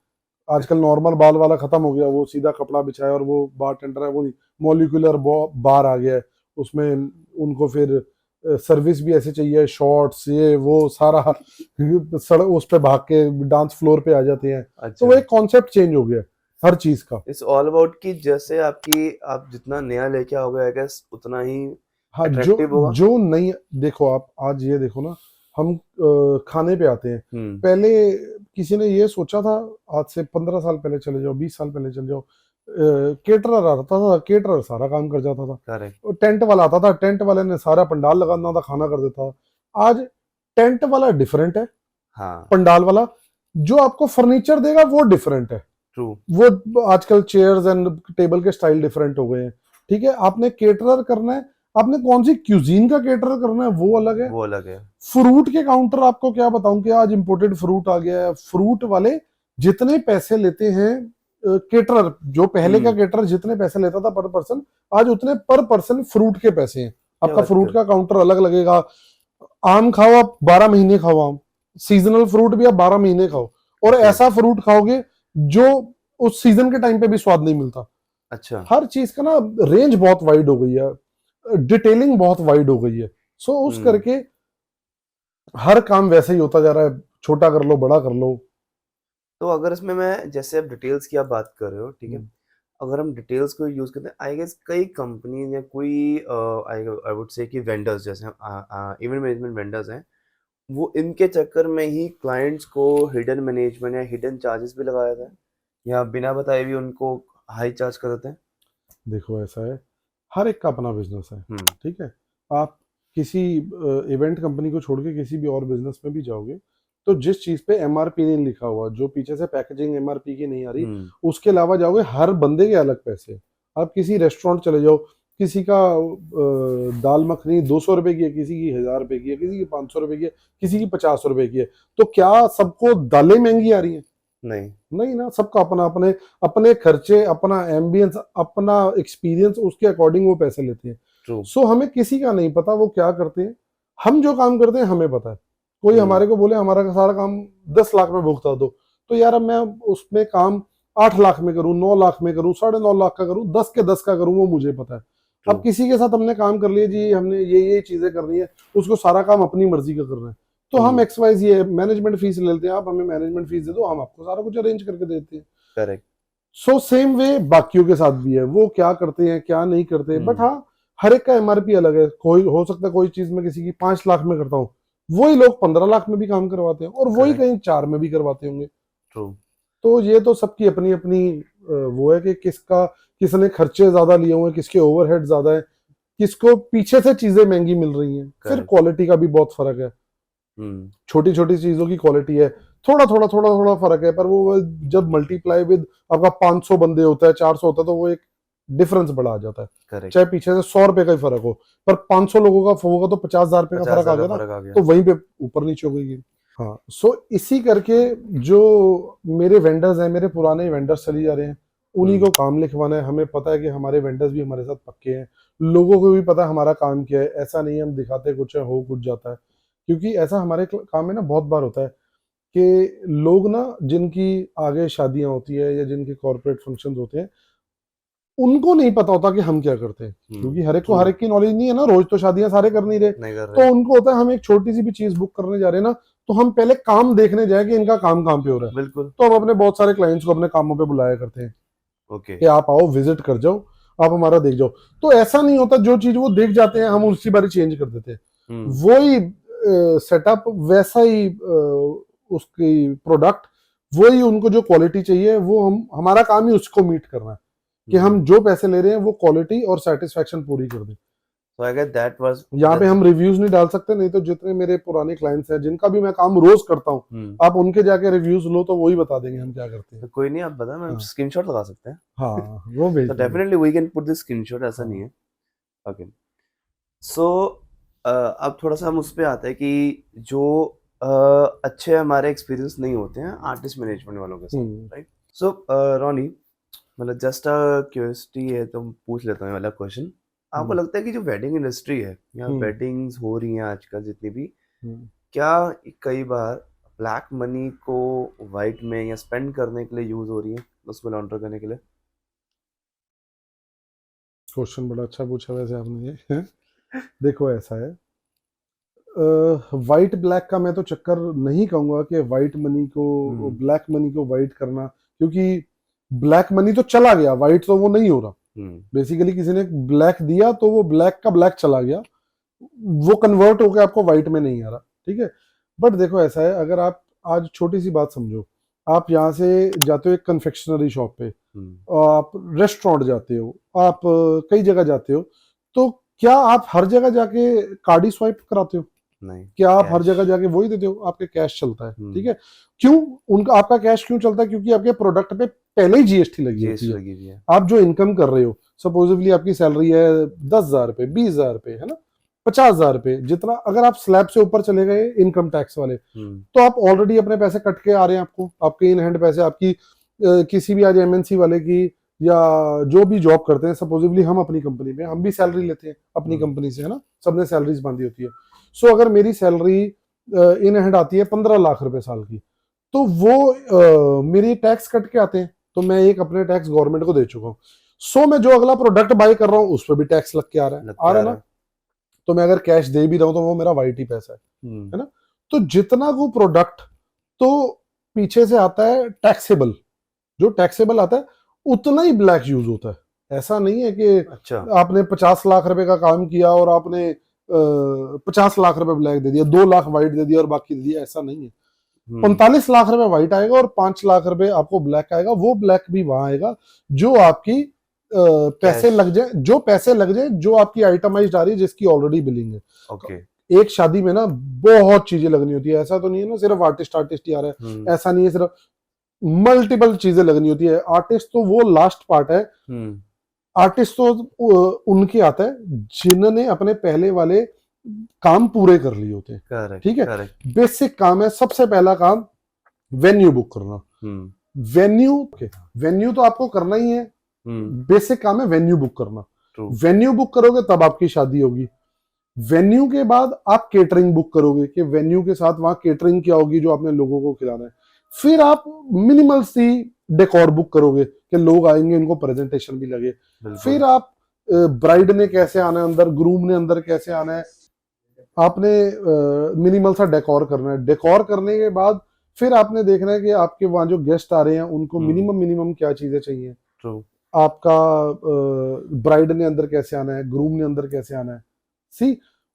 आजकल, नॉर्मल बाल वाला खत्म हो गया, वो सीधा कपड़ा बिछाया और वो बार टेंडर है, वो नहीं, मॉलिक्यूलर बार आ गया है, उसमें उनको फिर सर्विस भी ऐसे चाहिए, शॉर्ट्स ये वो सारा सड़क उस पे भाग के डांस फ्लोर पे आ जाते हैं, तो वो अच्छा। एक कॉन्सेप्ट चेंज हो गया है हर चीज का। इट्स ऑल अबाउट कि जैसे आप जितना नया लेके आओगे आई गेस उतना ही हाँ, जो अट्रैक्टिव होगा। जो नहीं, देखो आप आज ये देखो ना, हम खाने पे आते हैं, हम्म। पहले किसी ने ये सोचा था, आज से 15 साल पहले चले जाओ, 20 साल पहले चले जाओ, केटरर आता था, केटरर सारा काम कर जाता था, करेक्ट। और टेंट वाला आता था, टेंट वाले ने सारा पंडाल लगाना था, खाना कर देता था। आज टेंट वाला डिफरेंट है, हाँ। पंडाल वाला जो आपको फर्नीचर देगा वो डिफरेंट है, ट्रू। वो आजकल चेयर्स एंड टेबल के स्टाइल डिफरेंट हो गए हैं। ठीक है, आपने केटरर करना है, आपने कौन सी क्यूजीन का केटरर करना है वो अलग है। वो अलग है। फ्रूट के काउंटर आपको क्या बताऊं कि आज इंपोर्टेड फ्रूट आ गया है, फ्रूट वाले जितने पैसे लेते हैं, केटरर जो पहले का हम्म। केटरर जितने पैसे लेता था पर पर्सन, आज उतने पर पर्सन फ्रूट के पैसे हैं। क्या आपका बात फ्रूट कर। का काउंटर अलग लगेगा, आम खाओ आप 12 महीने खाओ आम, सीजनल फ्रूट भी आप 12 महीने खाओ, और ओके। ऐसा फ्रूट खाओगे जो उस सीजन के टाइम पे भी स्वाद नहीं मिलता। अच्छा। हर चीज का ना रेंज बहुत वाइड हो गई है, डिटेलिंग बहुत वाइड हो गई है, सो उस हम्म। करके हर काम वैसे ही होता जा रहा है, छोटा कर लो बड़ा कर लो। तो अगर इसमें मैं जैसे अब डिटेल्स की आप बात कर रहे हो ठीक है, अगर हम डिटेल्स को यूज़ करते हैं, आई गेस कई कंपनी या कोई आई वुड से कि वेंडर्स जैसे इवेंट मैनेजमेंट वेंडर्स हैं, वो इनके चक्कर में ही क्लाइंट्स को हिडन मैनेजमेंट या हिडन चार्जेस भी लगाया था, या बिना बताए भी उनको हाई चार्ज कर देते हैं। देखो ऐसा है, हर एक का अपना बिजनेस है, हम्म। ठीक है। आप किसी इवेंट कंपनी को छोड़ के किसी भी और बिजनेस में भी जाओगे, तो जिस चीज पे एमआरपी नहीं लिखा हुआ, जो पीछे से पैकेजिंग एमआरपी की नहीं आ रही, हम्म। उसके अलावा जाओगे, हर बंदे के अलग पैसे। आप किसी रेस्टोरेंट चले जाओ, किसी का दाल मखनी 200 रुपए की है, किसी की 1000 रुपए की है, किसी की 500 रुपए की है, किसी की 50 रुपए की है। तो क्या सबको दालें महंगी आ रही हैं? नहीं। नहीं ना, सबका अपना अपने अपने खर्चे, अपना एम्बियंस, अपना एक्सपीरियंस, उसके अकॉर्डिंग वो पैसे लेते हैं। ट्रू। सो हमें किसी का नहीं पता वो क्या करते हैं। हम जो काम करते हैं हमें पता है। कोई हम्म। हमारे को बोले हमारा सारा काम 10 लाख में भुगता दो, तो यार अब मैं उसमें काम 8 लाख में करूं, 9 लाख में करूं, 9.5 लाख का करूं, 10 का करूं, वो मुझे पता है। ट्रू। अब किसी के साथ हमने काम कर लिया जी, हमने ये चीजें करनी है, उसको सारा काम अपनी मर्जी का करना है, तो हम हम्म। XYZ ये मैनेजमेंट फीस ले लेते हैं, आप हमें मैनेजमेंट फीस दे दो, हम आपको सारा कुछ अरेंज करके देते हैं। करेक्ट। सो सेम वे बाकियों के साथ भी है, वो क्या करते हैं क्या नहीं करते, बट हाँ, हर एक का एमआरपी अलग है। कोई हो सकता है कोई चीज में किसी की 5 लाख में करता हूँ, वही लोग 15 लाख में भी काम करवाते हैं, और वही करेक्ट। कहीं 4 में भी करवाते होंगे। ट्रू। तो ये तो सबकी अपनी अपनी वो है कि किसने खर्चे ज्यादा लिए हुए हैं, किसके ओवरहेड ज्यादा है, किसको पीछे से चीजें महंगी मिल रही हैं। फिर करेक्ट। क्वालिटी का भी बहुत फर्क है, हम्म। छोटी छोटी चीजों की क्वालिटी है, थोड़ा फर्क है, पर वो जब मल्टीप्लाई विद आपका 500 बंदे होता है, 400 होता है, तो वो एक डिफरेंस बड़ा आ जाता है। करेक्ट। चाहे पीछे से 100 रुपए का ही फर्क हो, पर 500 लोगों का होगा तो 50,000 रुपए का फर्क आ 50,000 गया का ना, फर्क आ गया। तो वहीं पे ऊपर नीचे हो गई। हाँ, सो इसी करके जो मेरे वेंडर्स हैं, मेरे पुराने वेंडर्स चली जा रहे हैं, उन्हीं को काम लिखवाना है। हमें पता है कि हमारे वेंडर्स भी हमारे साथ पक्के हैं, लोगों को भी पता है हमारा काम क्या है। ऐसा नहीं है हम दिखाते कुछ है, हो कुछ जाता है। क्योंकि ऐसा हमारे काम में ना बहुत बार होता है कि लोग ना, जिनकी आगे शादियां होती है या जिनके कॉर्पोरेट फंक्शंस होते हैं, उनको नहीं पता होता कि हम क्या करते हैं, क्योंकि हर एक को ट्रू। हर एक की नॉलेज नहीं है ना, रोज तो शादियां सारे कर नहीं रहे। नहीं कर रहे। तो उनको होता है हम एक छोटी सी भी चीज बुक करने जा रहे हैं ना, तो हम पहले काम देखने जाए कि इनका काम कहाँ पे हो रहा है। बिल्कुल। तो हम अपने बहुत सारे क्लाइंट्स को अपने कामों पे बुलाया करते हैं ओके। कि आप आओ, विजिट कर जाओ, आप हमारा देख जाओ। तो ऐसा नहीं होता, जो चीज वो देख जाते हैं हम उसी बारी चेंज कर देते हैं। हम्म। वही सेटअप, वैसा ही उसकी प्रोडक्ट, वही उनको जो क्वालिटी चाहिए, वो हमारा काम ही उसको मीट करना है कि हम जो पैसे ले रहे हैं वो क्वालिटी और सेटिस्फेक्शन पूरी कर दें। So I guess that was यहाँ पे हम रिव्यूज नहीं डाल सकते, नहीं तो जितने मेरे पुराने क्लाइंट्स हैं, जिनका भी मैं काम रोज करता हूँ, आप उनके जाके रिव्यूज लो तो वही बता देंगे हम क्या करते हैं। तो कोई नहीं, आप बता, मैं स्क्रीनशॉट लगा सकते हैं। हाँ, वो भेज तो देंगे। Definitely we can put this screenshot, ऐसा नहीं है। ओके। सो अब थोड़ा सा हम उस पे आते हैं कि जो अच्छे हमारे एक्सपीरियंस नहीं होते हैं आर्टिस्ट मैनेजमेंट वालों के साथ, राइट? सो रॉनी, मतलब जस्ट क्यूरियोसिटी है तो पूछ लेता हूँ वाला क्वेश्चन। आपको लगता है कि जो वेडिंग इंडस्ट्री है या वेडिंग्स हो रही हैं आजकल जितनी भी, क्या कई बार ब्लैक मनी को वाइट में या स्पेंड करने के लिए यूज हो रही है, उसको लॉन्डर करने के लिए? क्वेश्चन बड़ा अच्छा पूछा वैसे आपने ये। देखो ऐसा है, वाइट ब्लैक का मैं तो चक्कर नहीं कहूंगा कि वाइट मनी को ब्लैक मनी को वाइट करना, क्योंकि ब्लैक मनी तो चला गया, वाइट तो वो नहीं हो रहा। बेसिकली किसी ने ब्लैक दिया तो वो ब्लैक का ब्लैक चला गया, वो कन्वर्ट होकर आपको वाइट में नहीं आ रहा, ठीक है। बट देखो ऐसा है, अगर आप आज छोटी सी बात समझो, आप यहाँ से जाते हो एक कन्फेक्शनरी शॉप पे, आप रेस्टोरेंट जाते हो, आप कई जगह जाते हो, तो क्या आप हर जगह जाके कार्ड ही स्वाइप कराते हो? नहीं। क्या आप हर जगह जाके वही देते हो? आपके कैश चलता है, ठीक है। क्यों उनका आपका कैश क्यों चलता है? क्योंकि आपके प्रोडक्ट पे पहले ही जीएसटी लगी होती है। आप जो इनकम कर रहे हो, सपोजिवली आपकी सैलरी है 10,000 रुपए, 20,000 रुपए, है ना, 50,000 रुपए, जितना अगर आप स्लैब से ऊपर चले गए इनकम टैक्स वाले, तो आप ऑलरेडी अपने पैसे कट के आ रहे हैं आपको, आपके इन हैंड पैसे आपकी किसी भी आज एमएनसी वाले की या जो भी जॉब करते हैं, सपोजिवली हम अपनी कंपनी में हम भी सैलरी लेते हैं अपनी कंपनी से, है ना, सबने सैलरीज बांधी होती है। सो अगर मेरी सैलरी इन हैंड आती है 15 लाख रुपए साल की, तो वो मेरी टैक्स कट के आते हैं, तो मैं एक अपने टैक्स गवर्नमेंट को दे चुका हूँ। सो मैं जो अगला प्रोडक्ट बाय कर रहा हूँ उस पर भी टैक्स लग के आ रहा है ना। तो मैं अगर कैश दे भी रहा हूँ तो वो मेरा वाइट ही पैसा है ना। तो जितना वो प्रोडक्ट तो पीछे से आता है टैक्सेबल, जो टैक्सेबल आता है, उतना ही ब्लैक यूज होता है। ऐसा नहीं है कि अच्छा। आपने 50 लाख रुपए का काम किया और आपने 50 लाख रुपए ब्लैक दे दिया, 2 लाख व्हाइट दे दिया और बाकी दे दिया, ऐसा नहीं है। 45 लाख रुपए व्हाइट आएगा और 5 लाख रुपए आपको ब्लैक आएगा। वो ब्लैक भी वहां आएगा जो आपकी पैसे लग जाए, जो आपकी आइटमाइज आ रही है, जिसकी ऑलरेडी बिलिंग है। ओके। एक शादी में ना बहुत चीजें लगनी होती है। ऐसा तो नहीं है ना सिर्फ आर्टिस्ट ही आ रहा है, ऐसा नहीं है, सिर्फ मल्टीपल चीजें लगनी होती है। आर्टिस्ट तो वो लास्ट पार्ट है। आर्टिस्ट तो उनके आता है जिन्होंने अपने पहले वाले काम पूरे कर लिए होते हैं। ठीक है, बेसिक काम है। सबसे पहला काम वेन्यू बुक करना। वेन्यू तो आपको करना ही है, बेसिक काम है वेन्यू बुक करना। वेन्यू बुक करोगे तब आपकी शादी होगी। वेन्यू के बाद आप केटरिंग बुक करोगे कि वेन्यू के साथ वहां केटरिंग क्या होगी जो आपने लोगों को खिलाना है। फिर आप मिनिमल सी डेकोर बुक करोगे कि लोग आएंगे, उनको प्रेजेंटेशन भी लगे। फिर आप ब्राइड ने कैसे आना है अंदर, ग्रूम ने अंदर कैसे आना है, आपने मिनिमल सा डेकोर करना है। डेकोर करने के बाद फिर आपने देखना है कि आपके वहां जो गेस्ट आ रहे हैं उनको मिनिमम क्या चीजें चाहिए। आपका ब्राइड ने अंदर कैसे आना है, ग्रूम ने अंदर कैसे आना है। सी,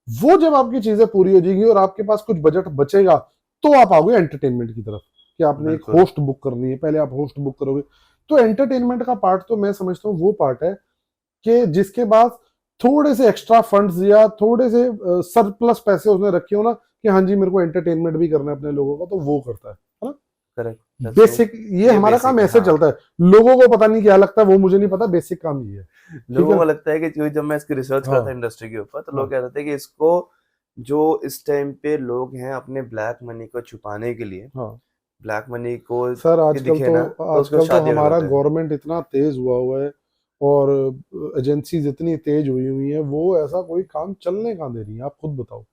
वो जब आपकी चीजें पूरी हो जाएगी और आपके पास कुछ बजट बचेगा तो आप आओगे एंटरटेनमेंट की तरफ कि आपने एक होस्ट बुक करनी है। पहले आप होस्ट बुक करोगे। तो एंटरटेनमेंट का पार्ट तो मैं समझता हूँ वो पार्ट है कि जिसके बाद थोड़े से एक्स्ट्रा फंड्स या थोड़े से सरप्लस पैसे उसने रखे हो ना कि हाँ जी मेरे को एंटरटेनमेंट भी करना है अपने लोगों का, तो वो करता है ना। करेक्ट। बेसिक ये हमारा काम ऐसे चलता है। लोगों को पता नहीं क्या लगता है, वो मुझे नहीं पता, बेसिक काम ये है। लोगों को लगता है कि जब मैं इसकी रिसर्च करता था इंडस्ट्री के ऊपर, तो लोग कह रहे थे कि इसको जो इस टाइम पे लोग हैं अपने ब्लैक मनी को छुपाने के लिए, ब्लैक मनी को सर आजकल तो हमारा गवर्नमेंट इतना तेज हुआ है और एजेंसीज इतनी तेज हुई है, वो ऐसा कोई काम चलने कहाँ दे रही है। आप खुद बताओ,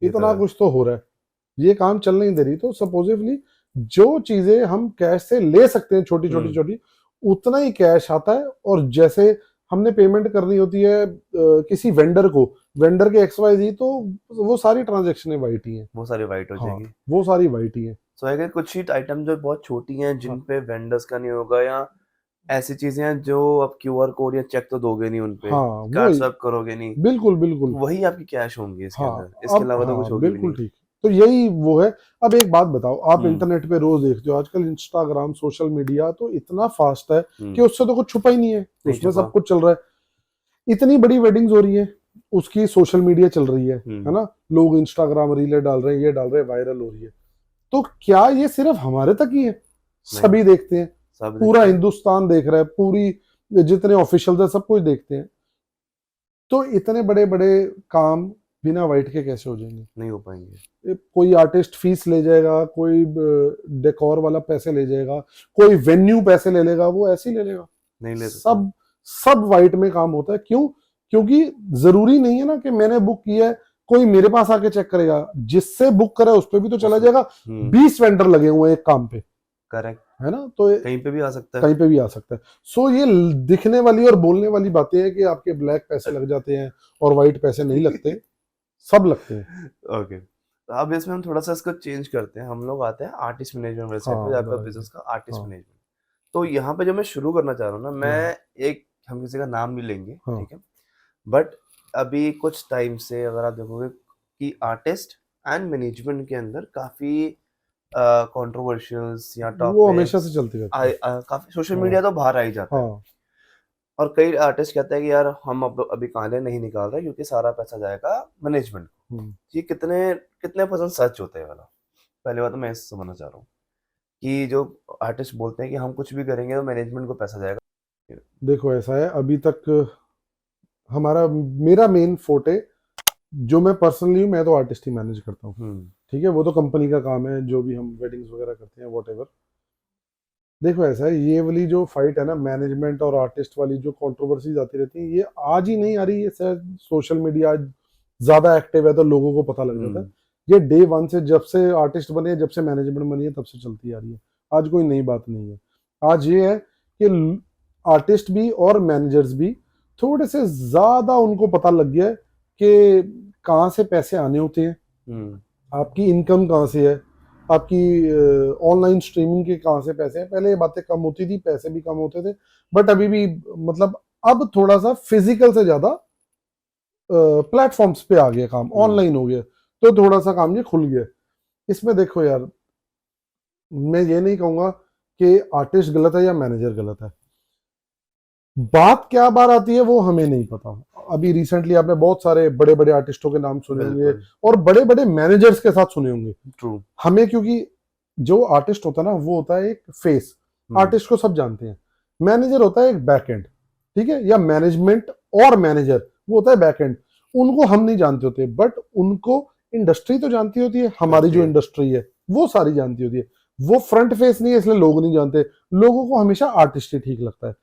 इतना कुछ तो हो रहा है, ये काम चल नहीं दे रही। तो सपोजिवली जो चीजें हम कैश से ले सकते हैं छोटी छोटी उतना ही कैश आता है। और जैसे हमने पेमेंट करनी होती है किसी वेंडर को, वेंडर के XYZ, तो वो सारी ट्रांजेक्शनें वाइट ही हैं, वो सारी वाइट हो जाएगी। वो सारी वाइट ही है। सो अगर कुछ ही आइटम जो बहुत छोटी हैं जिन पे वेंडर्स का नहीं होगा, या ऐसी चीजें हैं जो आप QR कोड या चेक तो दोगे नहीं उनपे, कार्ड स्वैप करोगे नहीं, बिल्कुल वही आपकी कैश होंगी इसके अंदर, इसके अलावा तो कुछ होगी बिल्कुल ठीक। तो यही वो है। अब एक बात बताओ, आप इंटरनेट पे रोज देखते हो आजकल इंस्टाग्राम, सोशल मीडिया तो इतना फास्ट है कि उससे तो कुछ छुपा ही नहीं है, उसमें सब कुछ चल रहा है। इतनी बड़ी वेडिंग्स हो रही है, उसकी सोशल मीडिया चल रही है ना, लोग इंस्टाग्राम रीलें डाल रहे हैं, ये डाल रहे हैं, वायरल हो रही है। तो क्या ये सिर्फ हमारे तक ही है? सभी देखते हैं, पूरा हिंदुस्तान देख रहा है, पूरी जितने ऑफिशियल है सब कुछ देखते हैं। तो इतने बड़े बड़े काम बिना वाइट के कैसे हो जाएंगे? नहीं हो पाएंगे। कोई आर्टिस्ट फीस ले जाएगा, कोई डेकोर वाला पैसे ले जाएगा, कोई वेन्यू पैसे ले लेगा, वो ऐसे ही ले लेगा, नहीं ले सकता। सब वाइट में काम होता है। क्यों? क्योंकि जरूरी नहीं है ना कि मैंने बुक किया है कोई मेरे पास आके चेक करेगा, जिससे बुक करा उस पर भी तो चला जाएगा। 20 वेंडर लगे हुए हैं एक काम पे, करेक्ट है ना, तो कहीं पे भी आ सकता है, कहीं पे भी आ सकता है। सो ये दिखने वाली और बोलने वाली बातें हैं कि आपके ब्लैक पैसे लग जाते हैं और व्हाइट पैसे नहीं लगते, सब लगते हैं। ओके, तो अब इसमें हम थोड़ा सा इसको चेंज करते हैं। हम लोग आते हैं आर्टिस्ट मैनेजमेंट वाले साइड पे, आपका बिजनेस का आर्टिस्ट मैनेजमेंट। तो यहाँ पे जो मैं शुरू करना चाह रहा हूँ ना, मैं एक, हम किसी का नाम नहीं लेंगे, ठीक है, बट अभी कुछ टाइम से अगर आप देखोगे कि आर्टिस्ट एंड मैनेजमेंट के अंदर काफी कंट्रोवर्शियल्स या टॉपिक्स वो हमेशा से चलती रहती है। काफी सोशल मीडिया तो बाहर आ ही जाता है, और कई आर्टिस्ट कहते हैं कि यार हम अभी काले नहीं निकाल रहे क्योंकि सारा पैसा जाएगा मैनेजमेंट को। ये कितने % सच होते हैं वाला? पहले बात तो मैं इससे समझना चाह रहा हूँ कि जो आर्टिस्ट बोलते हैं कि हम कुछ भी करेंगे तो मैनेजमेंट को पैसा जाएगा। देखो ऐसा है, अभी तक मेरा मेन फोटे, जो मैं पर्सनली हूँ, मैं तो आर्टिस्ट ही मैनेज करता हूँ, ठीक है, वो तो कंपनी का काम है, जो भी हम वेडिंग्स वगैरह करते हैं व्हाटएवर। देखो ऐसा है, ये वाली जो फाइट है ना मैनेजमेंट और आर्टिस्ट वाली, जो कंट्रोवर्सीज आती रहती है, ये आज ही नहीं आ रही है। शायद सोशल मीडिया ज्यादा एक्टिव है तो लोगों को पता लग जाता है। ये डे 1 से, जब से आर्टिस्ट बने, जब से मैनेजमेंट बनी है, तब से चलती आ रही है। आज कोई नई बात नहीं है। आज ये है कि आर्टिस्ट भी और मैनेजर्स भी थोड़े से ज्यादा उनको पता लग गया है कि कहाँ से पैसे आने होते हैं, आपकी इनकम कहाँ से है, आपकी ऑनलाइन स्ट्रीमिंग के कहाँ से पैसे हैं। पहले ये बातें कम होती थी, पैसे भी कम होते थे, बट अभी भी मतलब अब थोड़ा सा फिजिकल से ज्यादा प्लेटफॉर्म्स पे आ गया काम, ऑनलाइन हो गया, तो थोड़ा सा काम ये खुल गया। इसमें देखो यार, मैं ये नहीं कहूंगा कि आर्टिस्ट गलत है या मैनेजर गलत है, बात क्या बार आती है वो हमें नहीं पता। अभी रिसेंटली आपने बहुत सारे बड़े बड़े आर्टिस्टों के नाम सुने होंगे और बड़े बड़े मैनेजर्स के साथ सुने होंगे। ट्रू। हमें क्योंकि जो आर्टिस्ट होता है ना वो होता है एक फेस, आर्टिस्ट को सब जानते हैं। मैनेजर होता है एक बैक एंड, ठीक है, या मैनेजमेंट और मैनेजर वो होता है बैक एंड। उनको हम नहीं जानते होते, बट उनको इंडस्ट्री तो जानती होती है, हमारी जो इंडस्ट्री है वो सारी जानती होती है। वो फ्रंट फेस नहीं है इसलिए लोग नहीं जानते, लोगों को हमेशा आर्टिस्ट ही ठीक लगता है।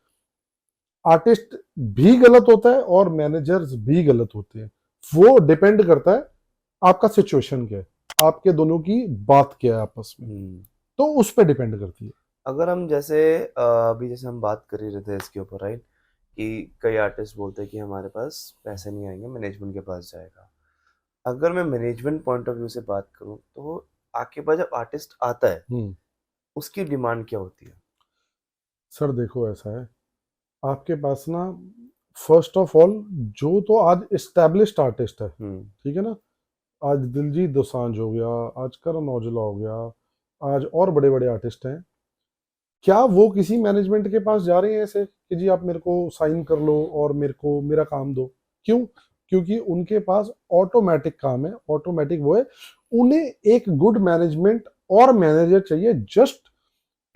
आर्टिस्ट भी गलत होता है और मैनेजर्स भी गलत होते हैं, वो डिपेंड करता है आपका सिचुएशन क्या है, आपके दोनों की बात क्या है आपस में, तो उस पर डिपेंड करती है। अगर हम जैसे अभी जैसे हम बात कर ही रहे थे इसके ऊपर, राइट, कि कई आर्टिस्ट बोलते हैं कि हमारे पास पैसे नहीं आएंगे, मैनेजमेंट के पास जाएगा। अगर मैं मैनेजमेंट पॉइंट ऑफ व्यू से बात करूं तो आपके पास जब आर्टिस्ट आता है उसकी डिमांड क्या होती है? सर देखो ऐसा है, आपके पास ना फर्स्ट ऑफ ऑल जो तो आज एस्टेब्लिश्ड आर्टिस्ट है, ठीक है ना, आज दिलजीत दोसांझ हो गया, आज करण औजला हो गया, आज और बड़े बड़े आर्टिस्ट हैं, क्या वो किसी मैनेजमेंट के पास जा रहे हैं ऐसे कि जी आप मेरे को साइन कर लो और मेरे को मेरा काम दो? क्यों? क्योंकि उनके पास ऑटोमेटिक काम है, ऑटोमेटिक वो है, उन्हें एक गुड मैनेजमेंट और मैनेजर चाहिए just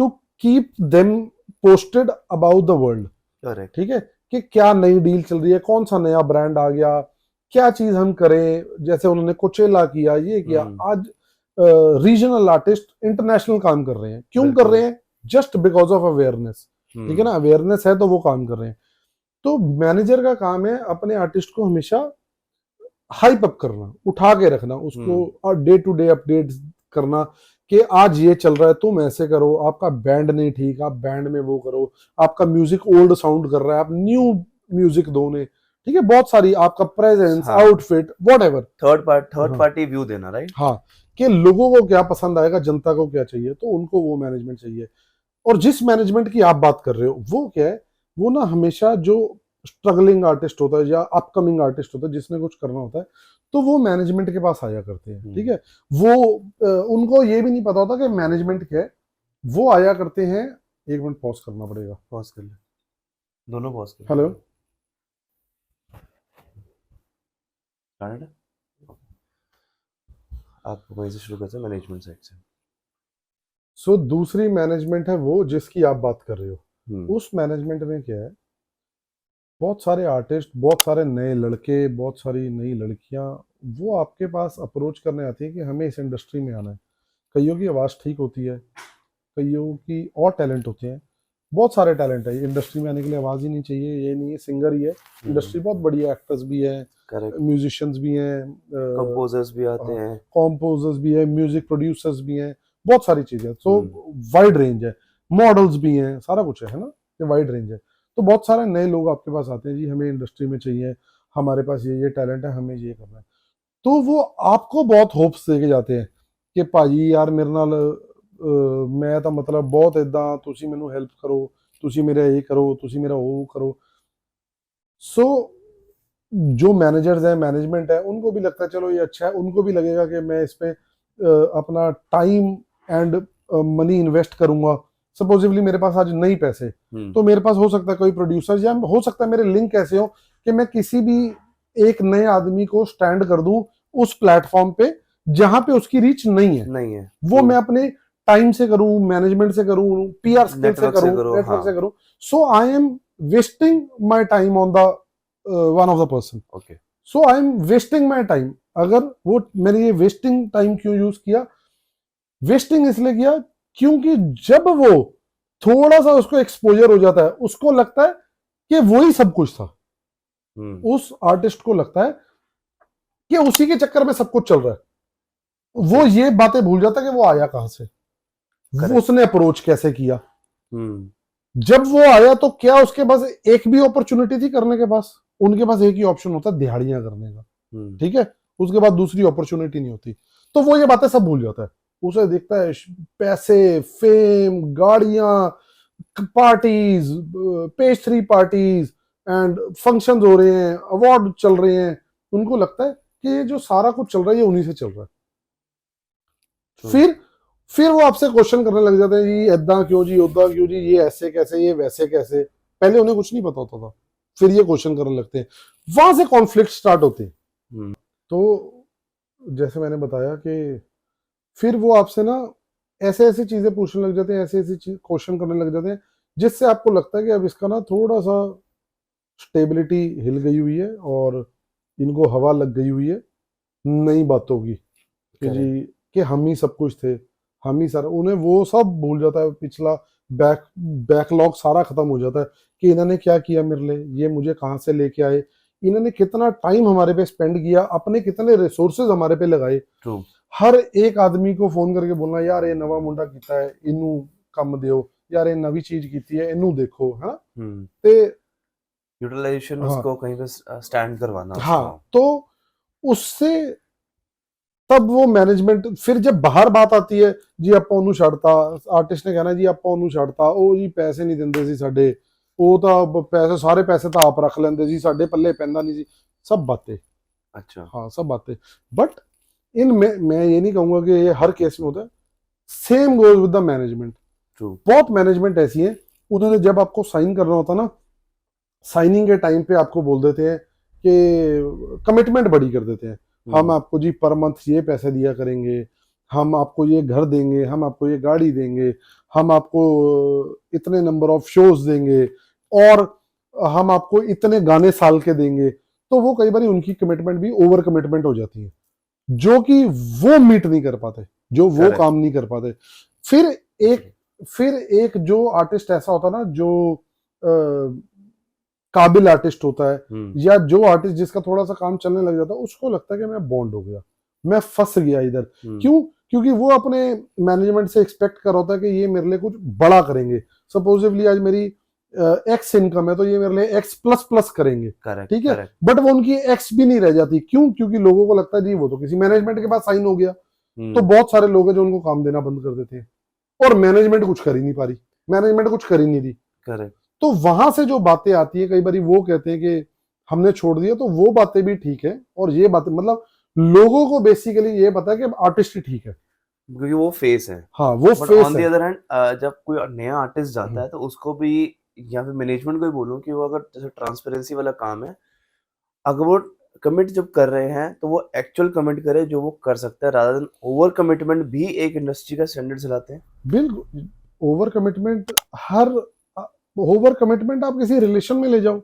to keep them posted about the world. Correct. ठीक है, कि क्या नई डील चल रही है, कौन सा नया ब्रांड आ गया, क्या चीज हम करें, जैसे उन्होंने कोचेला किया, ये किया। आज रीजनल आर्टिस्ट इंटरनेशनल काम कर रहे हैं, क्यों कर रहे हैं? जस्ट बिकॉज ऑफ अवेयरनेस, ठीक है ना, अवेयरनेस है तो वो काम कर रहे हैं। तो मैनेजर का काम है अपने आर्टिस्ट को हमेशा हाइप अप करना, उठा के रखना उसको, डे टू डे अपडेट करना कि आज ये चल रहा है, तुम ऐसे करो, आपका बैंड नहीं ठीक, आप बैंड में वो करो, आपका म्यूजिक ओल्ड साउंड कर रहा है, आप न्यू म्यूजिक दो ने, ठीक है, बहुत सारी, आपका presence, outfit, whatever, third party view देना, राइट। हाँ, कि लोगों को क्या पसंद आएगा, जनता को क्या चाहिए, तो उनको वो मैनेजमेंट चाहिए। और जिस मैनेजमेंट की आप बात कर रहे हो वो क्या है, वो ना हमेशा जो स्ट्रगलिंग आर्टिस्ट होता है या अपकमिंग आर्टिस्ट होता है जिसने कुछ करना होता है, तो वो मैनेजमेंट के पास आया करते हैं, ठीक है। वो उनको ये भी नहीं पता होता कि मैनेजमेंट क्या है, वो आया करते हैं। एक मिनट पॉज करना पड़ेगा, पॉज कर ले, दोनों पॉज कर। हेलो, आप वहीं से शुरू करते हैं, मैनेजमेंट साइड से। सो दूसरी मैनेजमेंट है वो जिसकी आप बात कर रहे हो। उस मैनेजमेंट में क्या है, बहुत सारे आर्टिस्ट, बहुत सारे नए लड़के, बहुत सारी नई लड़कियां, वो आपके पास अप्रोच करने आती है कि हमें इस इंडस्ट्री में आना है। कईयों की आवाज़ ठीक होती है, कईयों की और टैलेंट होते हैं, बहुत सारे टैलेंट है इंडस्ट्री में आने के लिए। आवाज़ ही नहीं चाहिए, ये नहीं है सिंगर ही है, इंडस्ट्री बहुत बड़ी है, एक्टर्स भी है, म्यूजिशियंस भी हैं, कंपोजर्स भी आते हैं, कंपोजर्स भी है, म्यूजिक प्रोड्यूसर्स भी हैं, बहुत सारी चीजें, तो वाइड रेंज है, मॉडल्स भी हैं, सारा कुछ है ना, ये वाइड रेंज है। तो बहुत सारे नए लोग आपके पास आते हैं, जी हमें इंडस्ट्री में चाहिए, हमारे पास ये टैलेंट है, हमें ये करना है। तो वो आपको बहुत होप्स दे के जाते हैं कि भाजी यार मेरे नाल मैं तो मतलब बहुत इदा, तुसी मैनू हेल्प करो, तुसी मेरा ये करो, तुसी मेरा वो करो। सो जो मैनेजर्स हैं, मैनेजमेंट है, उनको भी लगता है चलो ये अच्छा है, उनको भी लगेगा कि मैं इस पे अपना टाइम एंड मनी इन्वेस्ट करूंगा। सपोजिवली मेरे पास आज नहीं पैसे, तो मेरे पास हो सकता है कोई प्रोड्यूसर, या हो सकता है मेरे लिंक ऐसे हो कि मैं किसी भी एक नए आदमी को स्टैंड कर दूं उस प्लेटफॉर्म पे जहां पे उसकी रीच नहीं है, वो मैं अपने टाइम से करूं, मैनेजमेंट से करूं, पीआर स्किल से करूं, नेटवर्क से करूं। So I am wasting my time on the one of the person. Okay, so I am wasting my time. अगर वो मैंने ये वेस्टिंग टाइम क्यों यूज किया, वेस्टिंग इसलिए किया क्योंकि जब वो थोड़ा सा उसको एक्सपोजर हो जाता है, उसको लगता है कि वही सब कुछ था। उस आर्टिस्ट को लगता है कि उसी के चक्कर में सब कुछ चल रहा है, वो ये बातें भूल जाता है कि वो आया कहां से, वो उसने अप्रोच कैसे किया। जब वो आया तो क्या उसके पास एक भी अपॉर्चुनिटी थी करने के पास? उनके पास एक ही ऑप्शन होता है, दिहाड़ियां करने का, ठीक है, उसके बाद दूसरी अपॉर्चुनिटी नहीं होती। तो वो ये बातें सब भूल जाता है, उसे दिखता है पैसे, फेम, गाड़ियां, parties, pastry parties and functions हो रहे हैं, अवार्ड चल रहे हैं। उनको लगता है कि ये जो सारा कुछ चल रहा है ये उन्हीं से चल रहा है। True. फिर वो आपसे क्वेश्चन करने लग जाते हैं, जी ऐदा क्यों जी, ओदा क्यों जी, ये ऐसे कैसे, ये वैसे कैसे। पहले उन्हें कुछ नहीं पता होता था, फिर ये क्वेश्चन करने लगते हैं, वहां से कॉन्फ्लिक्ट स्टार्ट होते हैं। तो जैसे मैंने बताया कि फिर वो आपसे ना ऐसे ऐसी चीजें पूछने लग जाते हैं, ऐसे ऐसी क्वेश्चन करने लग जाते हैं जिससे आपको लगता है कि अब इसका ना थोड़ा सा स्टेबिलिटी हिल गई हुई है और इनको हवा लग गई हुई है नई बातों की, कि जी कि हम ही सब कुछ थे, हम ही सारा। उन्हें वो सब भूल जाता है, पिछला बैकलॉग सारा खत्म हो जाता है कि इन्होंने क्या किया मेरे लिए, ये मुझे कहाँ से लेके आए, इन्होंने कितना टाइम हमारे पे स्पेंड किया, अपने कितने रिसोर्सेज हमारे पे लगाए। True. हर एक आदमी को फोन करके बोलना, यार ये नवा मुंडा कीता है, इनू कम दियो, यार ये नवी चीज कीती है, इनू देखो, है ना। ते यूटिलाइजेशन हाँ उसको कहीं पे स्टैंड करवाना हाँ, उसका। तो उससे तब वो मैनेजमेंट, फिर जब बाहर बात आती है, जी ਆਪਾਂ ਉਹਨੂੰ ਛੱਡਤਾ, ਆਰਟਿਸਟ ਨੇ ਕਹਿਣਾ ਜੀ ਆਪਾਂ ਉਹਨੂੰ ਛੱਡਤਾ, ਉਹ ਜੀ ਪੈਸੇ ਨਹੀਂ ਦਿੰਦੇ ਸੀ ਸਾਡੇ, ਉਹ ਤਾਂ ਪੈਸੇ ਸਾਰੇ ਪੈਸੇ ਤਾਂ ਆਪ ਰੱਖ ਲੈਂਦੇ ਸੀ, ਸਾਡੇ ਪੱਲੇ ਪੈਂਦਾ नहीं ਸੀ। सब बातें, अच्छा। हाँ सब बातें, बट इन मैं ये नहीं कहूंगा कि ये हर केस में होता है। Same goes with the management. True. बहुत मैनेजमेंट ऐसी है, उन्होंने जब आपको साइन करना होता ना, साइनिंग के टाइम पे आपको बोल देते हैं कि कमिटमेंट बड़ी कर देते हैं, हम आपको जी पर मंथ ये पैसे दिया करेंगे, हम आपको ये घर देंगे, हम आपको ये गाड़ी देंगे, हम आपको इतने नंबर ऑफ शोज देंगे, और हम आपको इतने गाने साल के देंगे। तो वो कई बार उनकी कमिटमेंट भी ओवर कमिटमेंट हो जाती है, जो कि वो मीट नहीं कर पाते, जो वो Correct. काम नहीं कर पाते। फिर एक जो आर्टिस्ट ऐसा होता ना, जो काबिल आर्टिस्ट होता है, या जो आर्टिस्ट जिसका थोड़ा सा काम चलने लग जाता है, उसको लगता है कि मैं बॉन्ड हो गया, मैं फंस गया इधर। क्यों? क्योंकि वो अपने मैनेजमेंट से एक्सपेक्ट कर रहा होता है कि ये मेरे लिए कुछ बड़ा करेंगे। सपोजिवली आज मेरी एक्स इनकम है, तो ये मेरे लिए एक्स प्लस प्लस करेंगे, ठीक है। बट वो उनकी एक्स भी नहीं रह जाती। क्यों? क्योंकि लोगों को लगता है जी वो तो किसी मैनेजमेंट के पास साइन हो गया। तो बहुत सारे लोग हैं जो उनको काम देना बंद कर देते हैं, और मैनेजमेंट कुछ कर ही नहीं पा रही, मैनेजमेंट कुछ कर ही नहीं दी। तो वहां से जो बातें आती है, कई बार वो कहते हैं कि हमने छोड़ दिया, तो वो बातें भी ठीक है, और ये बातें मतलब लोगों को बेसिकली ये पता है कि आर्टिस्ट ही ठीक है, क्योंकि वो फेस है। हाँ वो बट फेस ऑन द है। अदर हैंड जब कोई नया आर्टिस्ट जाता है तो उसको भी, या फिर मैनेजमेंट को भी बोलूं कि वो अगर जैसे ट्रांसपेरेंसी वाला काम है, अगर वो कमिट जब कर रहे हैं तो वो एक्चुअल कमिट करे जो वो कर सकता है, रादर देन ओवर कमिटमेंट भी एक इंडस्ट्री का स्टैंडर्ड चलाते हैं। बिल्कुल, ओवर कमिटमेंट ओवर कमिटमेंट आप किसी रिलेशन में ले जाओ,